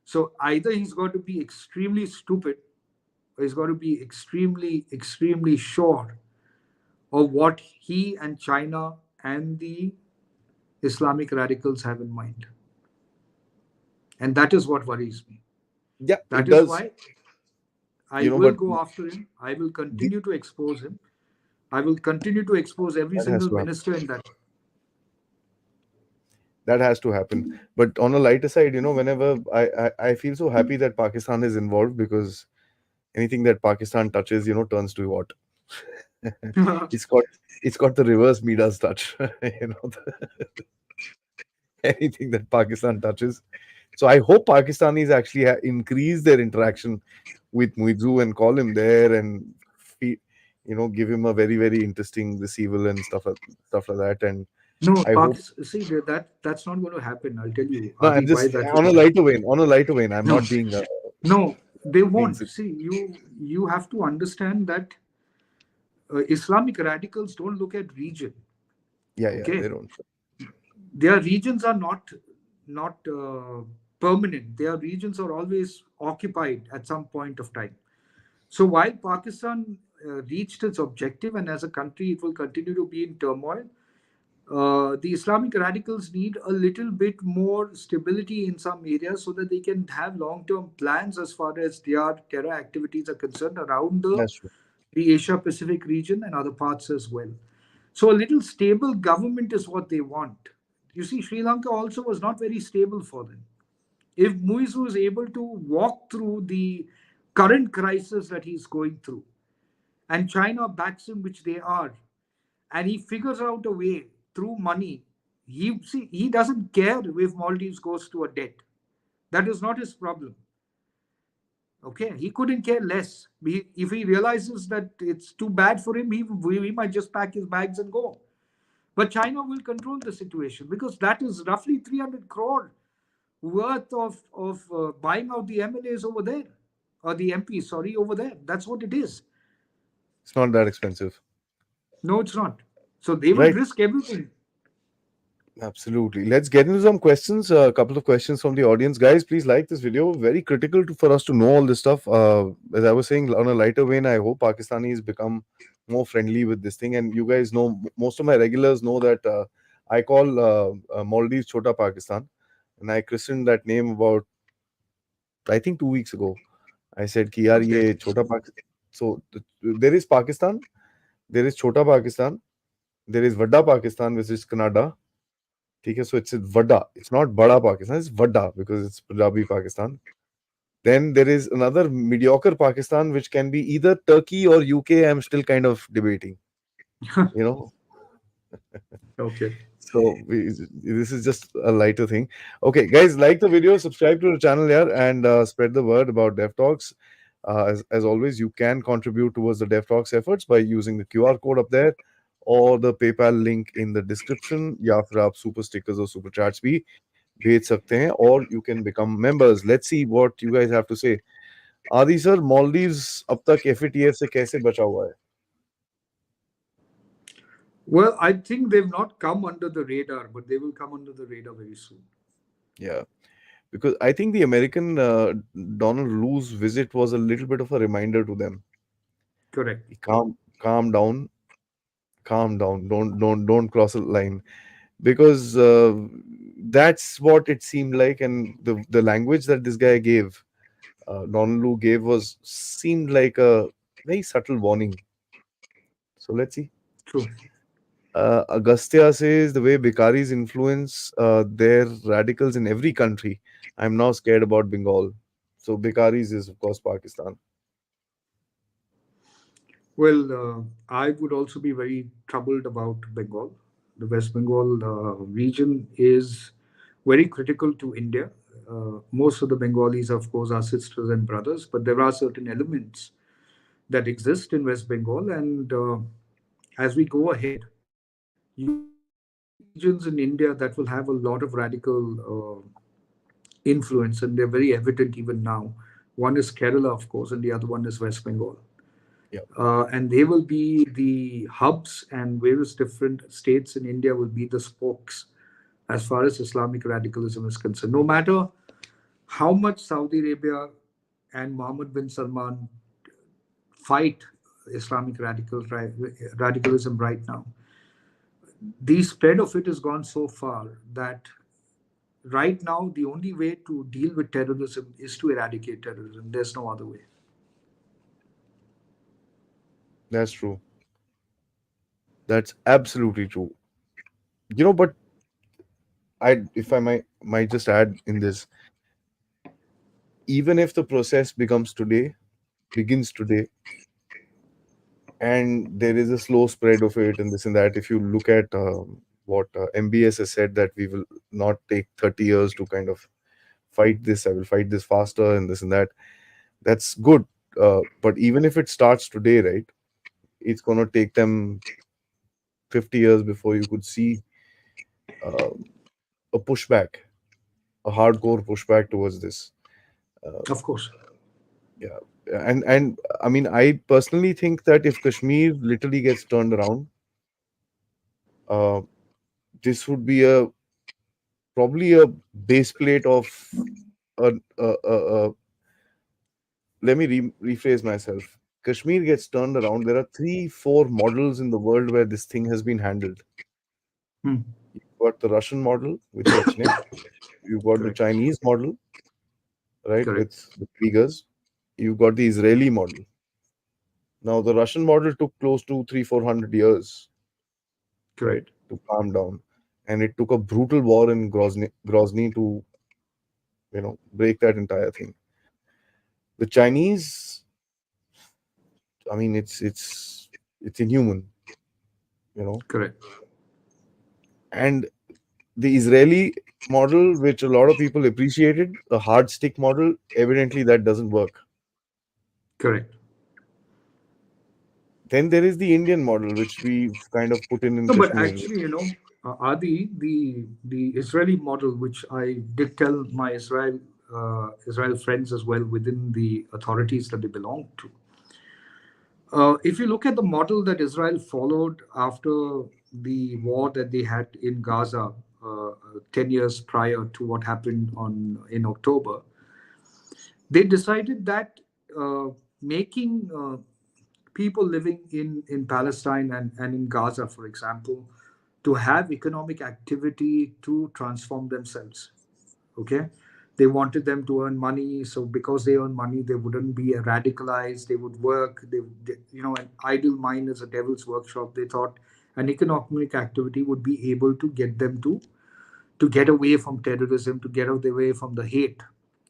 So either he's got to be extremely stupid, or he's got to be extremely, extremely sure of what he and China and the Islamic radicals have in mind. And that is what worries me. yeah, it That is does. why I will But go after him. I will the, continue to expose him. I will continue to expose every that has single to happen. minister in that. That has to happen. But on a lighter side, whenever I feel so happy that Pakistan is involved, because anything that Pakistan touches, turns to what? it's got it's got the reverse Midas touch. Anything that Pakistan touches. So I hope Pakistanis actually increase their interaction with Muizu and call him there and give him a very very interesting receival and stuff like that. And No, I hope. Pakistan. See that's not going to happen. I'll tell you, No, Adi, I'm why just that will on a not. lighter vein. On a lighter vein, I'm No, not being no, they being. won't. See, you have to understand that Islamic radicals don't look at region. Yeah, yeah, they Okay, don't. their regions are not permanent. Their regions are always occupied at some point of time. So while Pakistan reached its objective, and as a country it will continue to be in turmoil, the Islamic radicals need a little bit more stability in some areas so that they can have long-term plans as far as their terror activities are concerned around That's true. the Asia Pacific region and other parts as well. So a little stable government is what they want. You see, Sri Lanka also was not very stable for them. If Muizu is able to walk through the current crisis that he's going through, and China backs him, which they are, and he figures out a way through money. He doesn't care if Maldives goes to a debt. That is not his problem. Okay, he couldn't care less. If he realizes that it's too bad for him, he might just pack his bags and go. But China will control the situation because that is roughly 300 crore worth of buying out the MLAs over there, or the MPs, sorry, over there. That's what it is. It's not that expensive. No, it's not. So they will Right. risk everything. Absolutely. Let's get into some questions. A couple of questions from the audience. Guys, please like this video. Very critical for us to know all this stuff. As I was saying, on a lighter vein, I hope Pakistanis become more friendly with this thing. And you guys know, most of my regulars know that I call Maldives Chota Pakistan. And I christened that name about, I think, 2 weeks ago. I said, Ki yaar, Okay. ye Chota Pakistan. So there is Pakistan, there is Chota Pakistan, there is Vadda Pakistan, which is Canada. Okay, so it's Vada. It's not Bada Pakistan, it's Vada because it's Punjabi Pakistan. Then there is another mediocre Pakistan, which can be either Turkey or UK. I'm still kind of debating, you know. Okay. So this is just a lighter thing. Okay, guys, like the video, subscribe to the channel here, and spread the word about Dev Talks. As always, you can contribute towards the Dev Talks efforts by using the QR code up there or the PayPal link in the description. या फिर आप super stickers or super chats भी भेज सकते हैं, or you can become members. Let's see what you guys have to say. आदि sir, Maldives अब तक FATF से कैसे बचा हुआ है? Well, I think they've not come under the radar, but they will come under the radar very soon. Yeah, because I think the American Donald Lu's visit was a little bit of a reminder to them. Correct. Calm down, calm down. Don't cross a line, because that's what it seemed like, and the language that this guy gave, Donald Lu gave, was seemed like a very subtle warning. So let's see. True. Agastya says the way Bikaris influence their radicals in every country. I'm now scared about Bengal. So Bikaris is of course Pakistan. Well, I would also be very troubled about Bengal. The West Bengal region is very critical to India. Most of the Bengalis, of course, are sisters and brothers, but there are certain elements that exist in West Bengal. And as we go ahead, you will see two regions in India that will have a lot of radical influence, and they're very evident even now. One is Kerala, of course, and the other one is West Bengal. Yeah, And they will be the hubs, and various different states in India will be the spokes as far as Islamic radicalism is concerned. No matter how much Saudi Arabia and Mohammed bin Salman fight radicalism right now, the spread of it has gone so far that right now the only way to deal with terrorism is to eradicate terrorism. There's no other way. that's true. That's absolutely true. But if I might just add in this, even if the process begins today, and there is a slow spread of it and this and that. If you look at what MBS has said, that we will not take 30 years to kind of fight this. I will fight this faster and this and that. That's good. But even if it starts today, right, it's going to take them 50 years before you could see uh, a pushback, a hardcore pushback towards this. Uh, Of course. yeah, and I mean, I personally think that if Kashmir literally gets turned around, uh, this would be a probably a base plate of a let me rephrase myself. Kashmir gets turned around. There are three, four models in the world where this thing has been handled. Hmm. You've got the Russian model with Chechnya. You've got the Correct. Chinese model, right, with Correct. the Uyghurs. You've got the Israeli model. Now, the Russian model took close to 300-400 years, right, Correct. to calm down, and it took a brutal war in Grozny to break that entire thing. The Chinese, I mean, it's inhuman, you know, Correct. and the Israeli model, which a lot of people appreciated, the hard stick model, evidently that doesn't work. Correct. Then there is the Indian model, which we've kind of put in No, but Kashmir. actually, Adi, the Israeli model, which I did tell my Israel friends as well within the authorities that they belong to. If you look at the model that Israel followed after the war that they had in Gaza 10 years prior to what happened in October, they decided that making people living in Palestine and in Gaza, for example, to have economic activity to transform themselves. Okay. They wanted them to earn money. So because they earn money, they wouldn't be radicalized. They would work. An idle mind is a devil's workshop. They thought an economic activity would be able to get them to get away from terrorism, to get away from the hate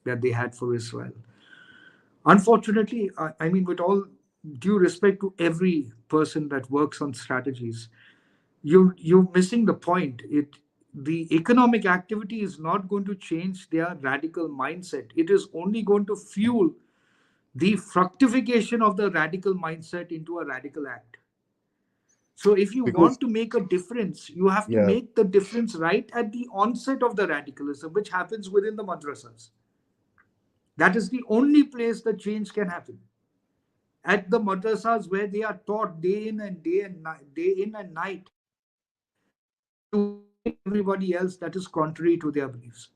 that they had for Israel. Unfortunately, I mean, with all due respect to every person that works on strategies, you're missing the point. The economic activity is not going to change their radical mindset. It is only going to fuel the fructification of the radical mindset into a radical act. So if you Because, want to make a difference, you have to yeah, make the difference right at the onset of the radicalism, which happens within the madrasas. That is the only place that change can happen. At the madrasas where they are taught day in and night to hate everybody else that is contrary to their beliefs.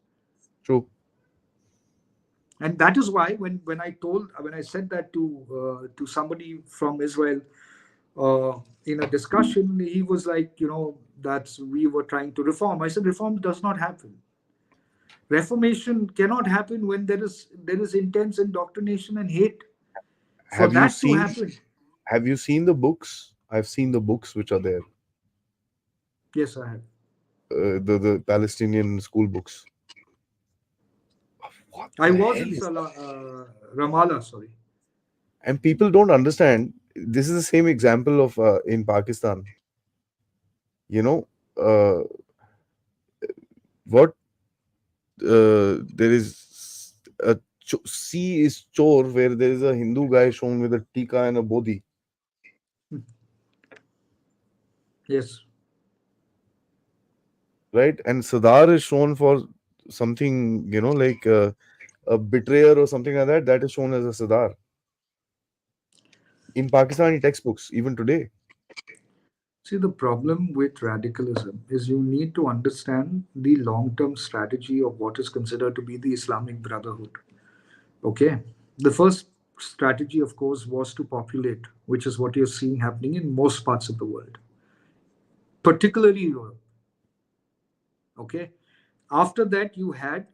true. And that is why when I said that to somebody from Israel in a discussion, he was like, that's we were trying to reform. I said reform does not happen. Reformation cannot happen when there is intense indoctrination and hate. For Have you that to seen happen, have you seen the books? I've seen the books which are there. yes, I have. The Palestinian school books. What I the was hell in is that? Ramallah, sorry. And people don't understand. This is the same example of in Pakistan. You know, what there is a C is chore, where there is a Hindu guy shown with a tika and a bodhi, Yes. right? And Sadar is shown for something, like a betrayer or something like that. That is shown as a Sadar in Pakistani textbooks even today. See, the problem with radicalism is you need to understand the long term strategy of what is considered to be the Islamic Brotherhood. Okay. The first strategy, of course, was to populate, which is what you're seeing happening in most parts of the world, particularly Europe. Okay. After that, you had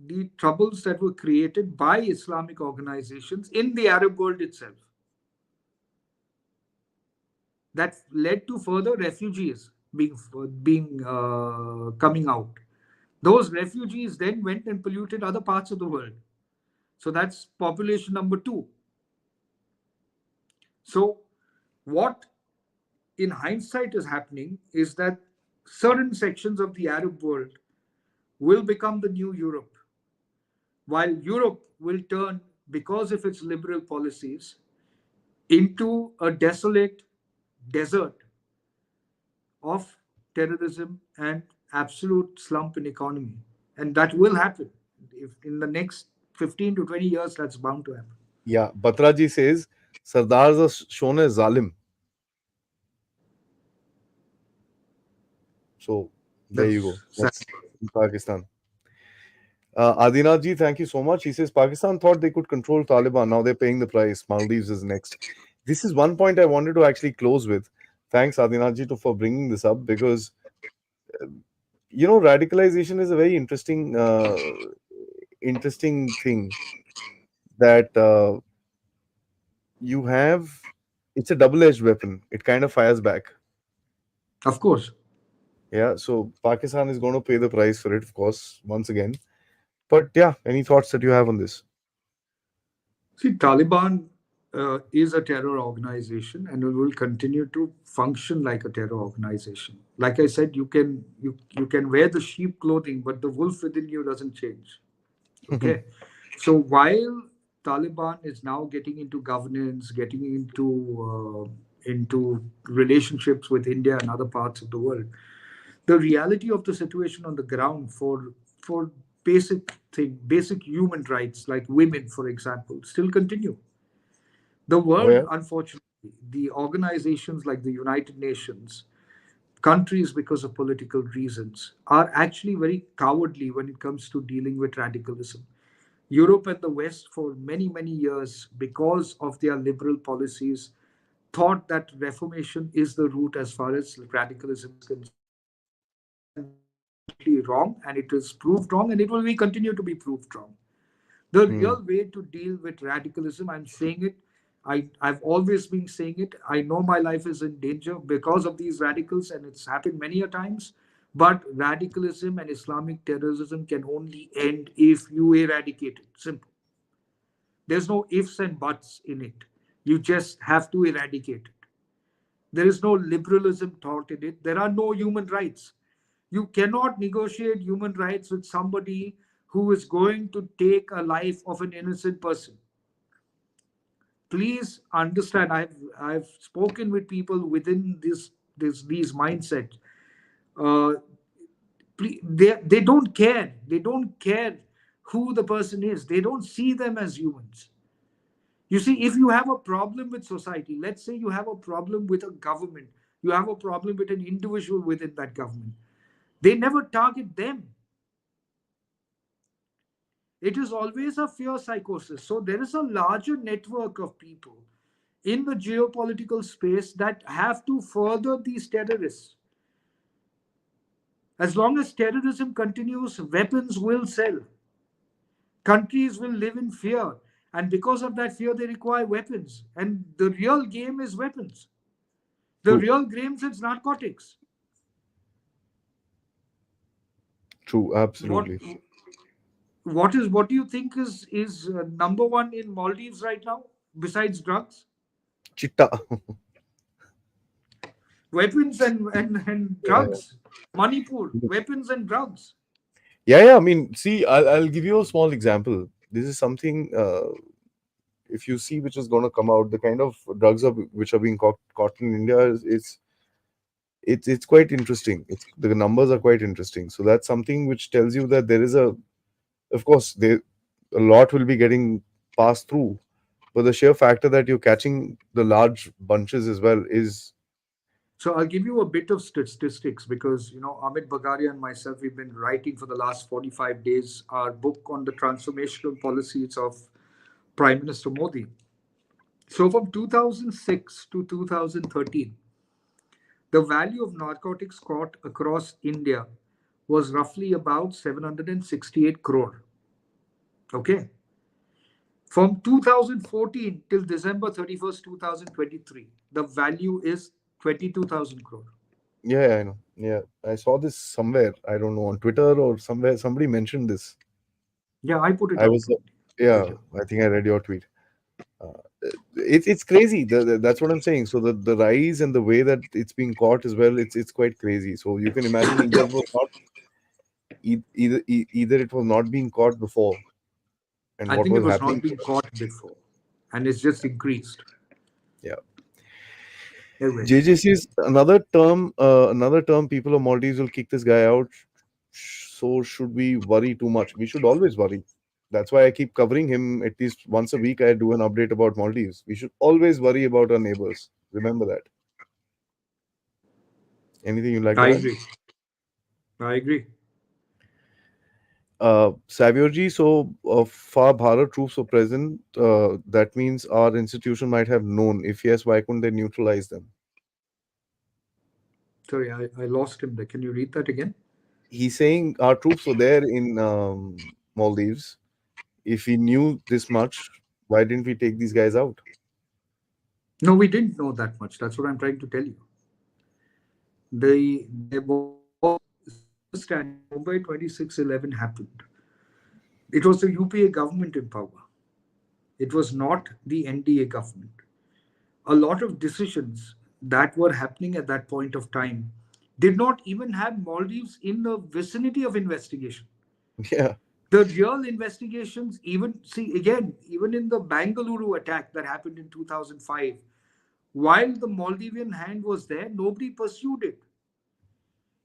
the troubles that were created by Islamic organizations in the Arab world itself that led to further refugees being coming out. Those refugees then went and polluted other parts of the world. So that's population number two. So, what in hindsight is happening is that certain sections of the Arab world will become the new Europe, while Europe will turn, because of its liberal policies, into a desolate desert of terrorism and absolute slump in economy. And that will happen. If in the next 15 to 20 years, that's bound to happen. Yeah, Batraji says Sardars are shown as Zalim. So there you go. That's sad. That's in Pakistan. Adinath ji, thank you so much. He says Pakistan thought they could control Taliban. Now they're paying the price. Maldives is next. This is one point I wanted to actually close with. Thanks, Adinath ji, for bringing this up because radicalization is a very interesting thing that you have. It's a double-edged weapon. It kind of fires back. Of course. Yeah, so Pakistan is going to pay the price for it, of course, once again. But yeah, any thoughts that you have on this? See, Taliban is a terror organization and it will continue to function like a terror organization. Like I said, you can wear the sheep clothing, but the wolf within you doesn't change. Okay. So while Taliban is now getting into governance, getting into relationships with India and other parts of the world, the reality of the situation on the ground for basic human rights like women, for example, still continue. The Oh world, yeah. unfortunately, the organizations like the United Nations, countries, because of political reasons, are actually very cowardly when it comes to dealing with radicalism. Europe and the West, for many, many years, because of their liberal policies, thought that reformation is the route as far as radicalism is concerned. And that is absolutely wrong, and it is proved wrong, and it will be continue to be proved wrong. The Hmm. real way to deal with radicalism, I'm saying it, I've always been saying it. I know my life is in danger because of these radicals, and it's happened many a times. But radicalism and Islamic terrorism can only end if you eradicate it. Simple. There's no ifs and buts in it. You just have to eradicate it. There is no liberalism taught in it. There are no human rights. You cannot negotiate human rights with somebody who is going to take a life of an innocent person. Please understand. I've spoken with people within these mindset. Uh, they don't care. They don't care who the person is. They don't see them as humans. You see, if you have a problem with society, let's say you have a problem with a government, you have a problem with an individual within that government, they never target them. It is always a fear psychosis. So there is a larger network of people in the geopolitical space that have to further these terrorists. As long as terrorism continues, weapons will sell. Countries will live in fear. And because of that fear, they require weapons. And the real game is weapons. The True. real game is narcotics. True. What Absolutely. what do you think is number one in Maldives right now besides drugs? Chitta. Weapons and Yeah. drugs. Manipur, weapons and drugs. Yeah, yeah. I mean, see, I'll give you a small example. This is something, if you see, which is going to come out, the kind of drugs which are being caught in India it's quite interesting. It's the numbers are quite interesting. So that's something which tells you that there is of course, a lot will be getting passed through, but the sheer factor that you're catching the large bunches as well is So I'll give you a bit of statistics because Amit Bagaria and myself we've been writing for the last 45 days our book on the transformational policies of Prime Minister Modi. So from 2006 to 2013, the value of narcotics caught across India was roughly about 768 crore. Okay. From 2014 till December 31st, 2023, the value is 22,000 crore. Yeah, yeah, I know. Yeah, I saw this somewhere. I don't know, on Twitter or somewhere. Somebody mentioned this. Yeah, I put it I out was, only yeah, earlier. I think I read your tweet. Uh, it's crazy. That's what I'm saying. So the rise and the way that it's being caught as well, it's quite crazy. So you can imagine either it was not being caught before, and I what think it was was happening not to being them. caught before, and it's just increased. Yeah. Anyway, JJC is another term. Another term. People of Maldives will kick this guy out. So should we worry too much? We should always worry. That's why I keep covering him at least once a week. I do an update about Maldives. We should always worry about our neighbors. Remember that. Anything you'd like I to add? agree. I agree. Savio ji, so far Bharat troops were present. That means our institution might have known. If yes, why couldn't they neutralize them? Sorry, I lost him there. Can you read that again? He's saying our troops were there in Maldives. If we knew this much, why didn't we take these guys out? No, we didn't know that much. That's what I'm trying to tell you. There was, see, understand when Mumbai 26/11 happened, it was the UPA government in power. It was not the NDA government. A lot of decisions that were happening at that point of time did not even have Maldives in the vicinity of investigation. Yeah, The real investigations, even see again, even in the Bangalore attack that happened in 2005, while the Maldivian hand was there, nobody pursued it.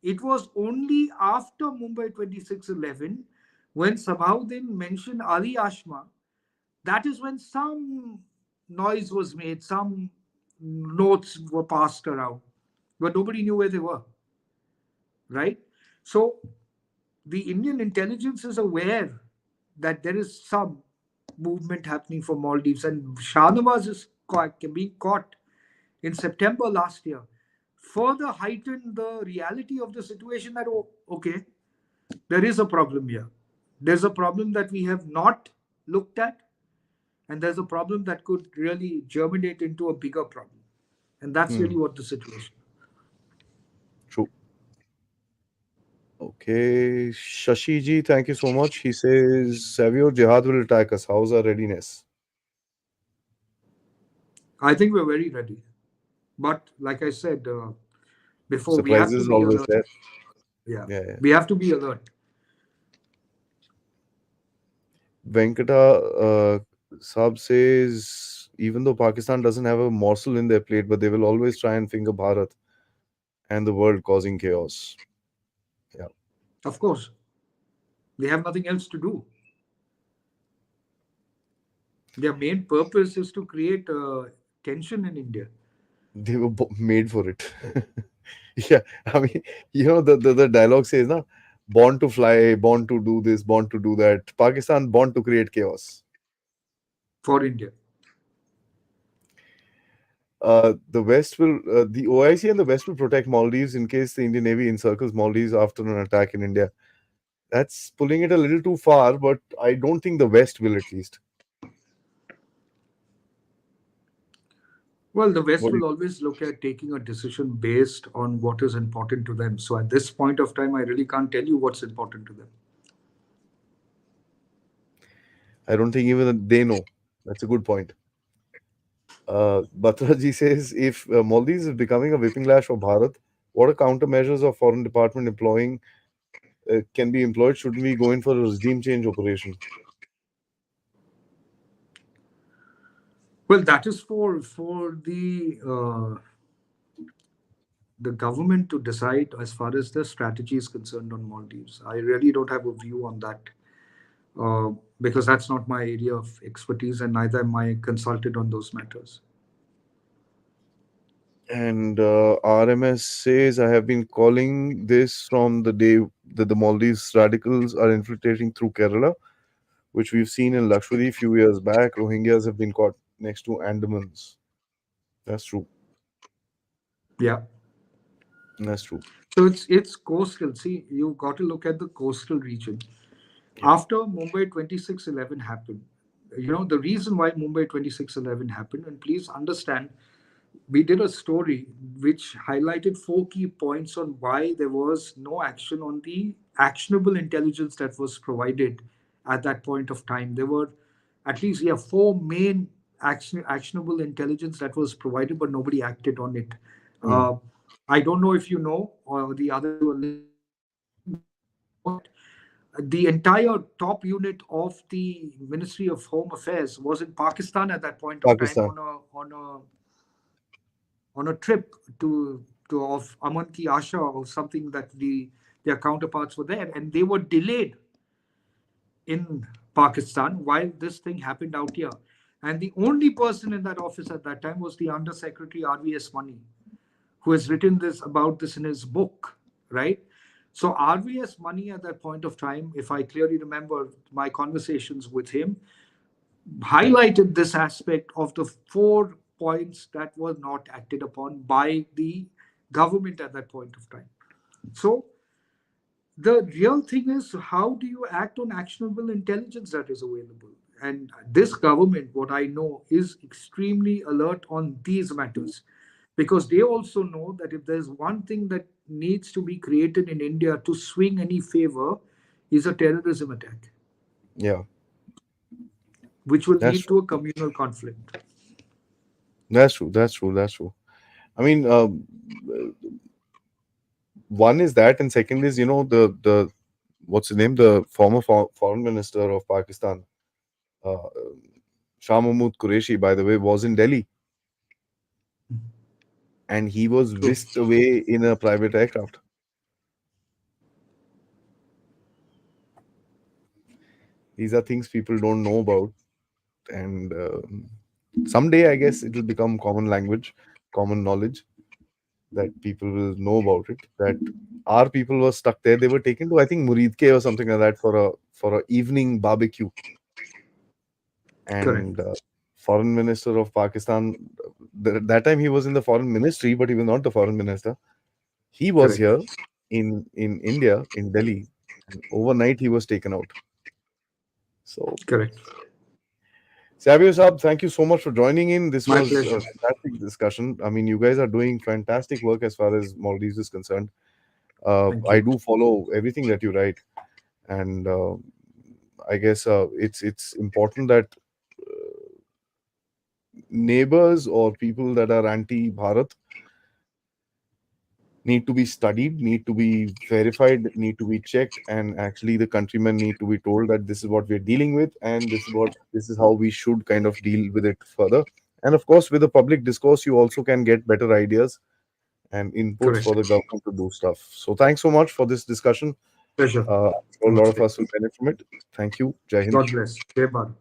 It was only after Mumbai 26/11 when Sabauddin mentioned Ali Ashma, that is when some noise was made, some notes were passed around, but nobody knew where they were, right? So the Indian intelligence is aware that there is some movement happening for Maldives, and Shahnawaz is being caught in September last year. Further heightened the reality of the situation that, oh, okay, there is a problem here. There's a problem that we have not looked at, and there's a problem that could really germinate into a bigger problem. And that's hmm, really what the situation. true. Okay, Shashi ji, thank you so much. He says Savio Jihad will attack us. How's our readiness? I think we're very ready. But like I said before, we have to Surprises be always alert. there. Yeah, Yeah, yeah. we have to be alert. Venkata Saab says even though Pakistan doesn't have a morsel in their plate, but they will always try and finger Bharat and the world, causing chaos. Yeah, Of course, they have nothing else to do. Their main purpose is to create tension in India. they were made for it. Yeah, I mean, the dialogue says, "Na, born to fly, born to do this, born to do that." Pakistan born to create chaos. For India. The OIC and the West will protect Maldives in case the Indian Navy encircles Maldives after an attack in India. That's pulling it a little too far, but I don't think the West will at least. Well, the West What do will you, always look at taking a decision based on what is important to them. So at this point of time, I really can't tell you what's important to them. I don't think even they know. That's a good point. Batraji says if Maldives is becoming a whipping lash for Bharat, what are countermeasures of foreign department employing can be employed? Shouldn't we go in for a regime change operation? Well, that is for the government to decide as far as the strategy is concerned on Maldives. I really don't have a view on that because that's not my area of expertise, and neither am I consulted on those matters. And RMS says, I have been calling this from the day that the Maldives radicals are infiltrating through Kerala, which we've seen in Lakshadweep few years back. Rohingyas have been caught next to Andamans. That's true. Yeah. That's true. So it's coastal. See, you got to look at the coastal region. Yeah. After Mumbai 26/11 happened, the reason why Mumbai 26/11 happened, and please understand, we did a story which highlighted four key points on why there was no action on the actionable intelligence that was provided at that point of time. There were at least, yeah, four main actionable intelligence that was provided, but nobody acted on it. Mm. Uh, I don't know if you know, or the others who are listening may know that the entire top unit of the Ministry of Home Affairs was in Pakistan at that point of time Pakistan. on a trip to of Aman Ki Asha or something, that their counterparts were there, and they were delayed in Pakistan while this thing happened out here. And the only person in that office at that time was the Under Secretary RVS Money, who has written this about this in his book, right? So RVS Money at that point of time, if I clearly remember my conversations with him, highlighted this aspect of the four points that were not acted upon by the government at that point of time. So the real thing is, how do you act on actionable intelligence that is available? And this government, what I know, is extremely alert on these matters, because they also know that if there's one thing that needs to be created in India to swing any favor, is a terrorism attack, Yeah, which will that's lead true. to a communal conflict. That's true. That's true. That's true. I mean, one is that, and second is, the what's his name, the former foreign minister of Pakistan, uh, Shah Mahmood Qureshi, by the way, was in Delhi, and he was True. whisked away in a private aircraft. These are things people don't know about, and someday I guess it will become common language, common knowledge, that people will know about it. That our people were stuck there. They were taken to, I think, Muridke or something like that, for a evening barbecue, Correct. and foreign minister of Pakistan. That time he was in the foreign ministry, but he was not the foreign minister. He was Correct. here in India, in Delhi, and overnight he was taken out. So, Correct. Savio Saab, thank you so much for joining in. This My was pleasure. a fantastic discussion. I mean, you guys are doing fantastic work as far as Maldives is concerned. Thank I you. do follow everything that you write, and I guess it's important that neighbors or people that are anti-Bharat need to be studied, need to be verified, need to be checked, and actually the countrymen need to be told that this is what we're dealing with, and this is how we should kind of deal with it further. And of course, with the public discourse, you also can get better ideas and inputs for Correct. the government to do stuff. So thanks so much for this discussion. Pleasure. I'm sure a lot of Namaste. us will benefit from it. Thank you. Jai Hind. God bless. Jai Bharat.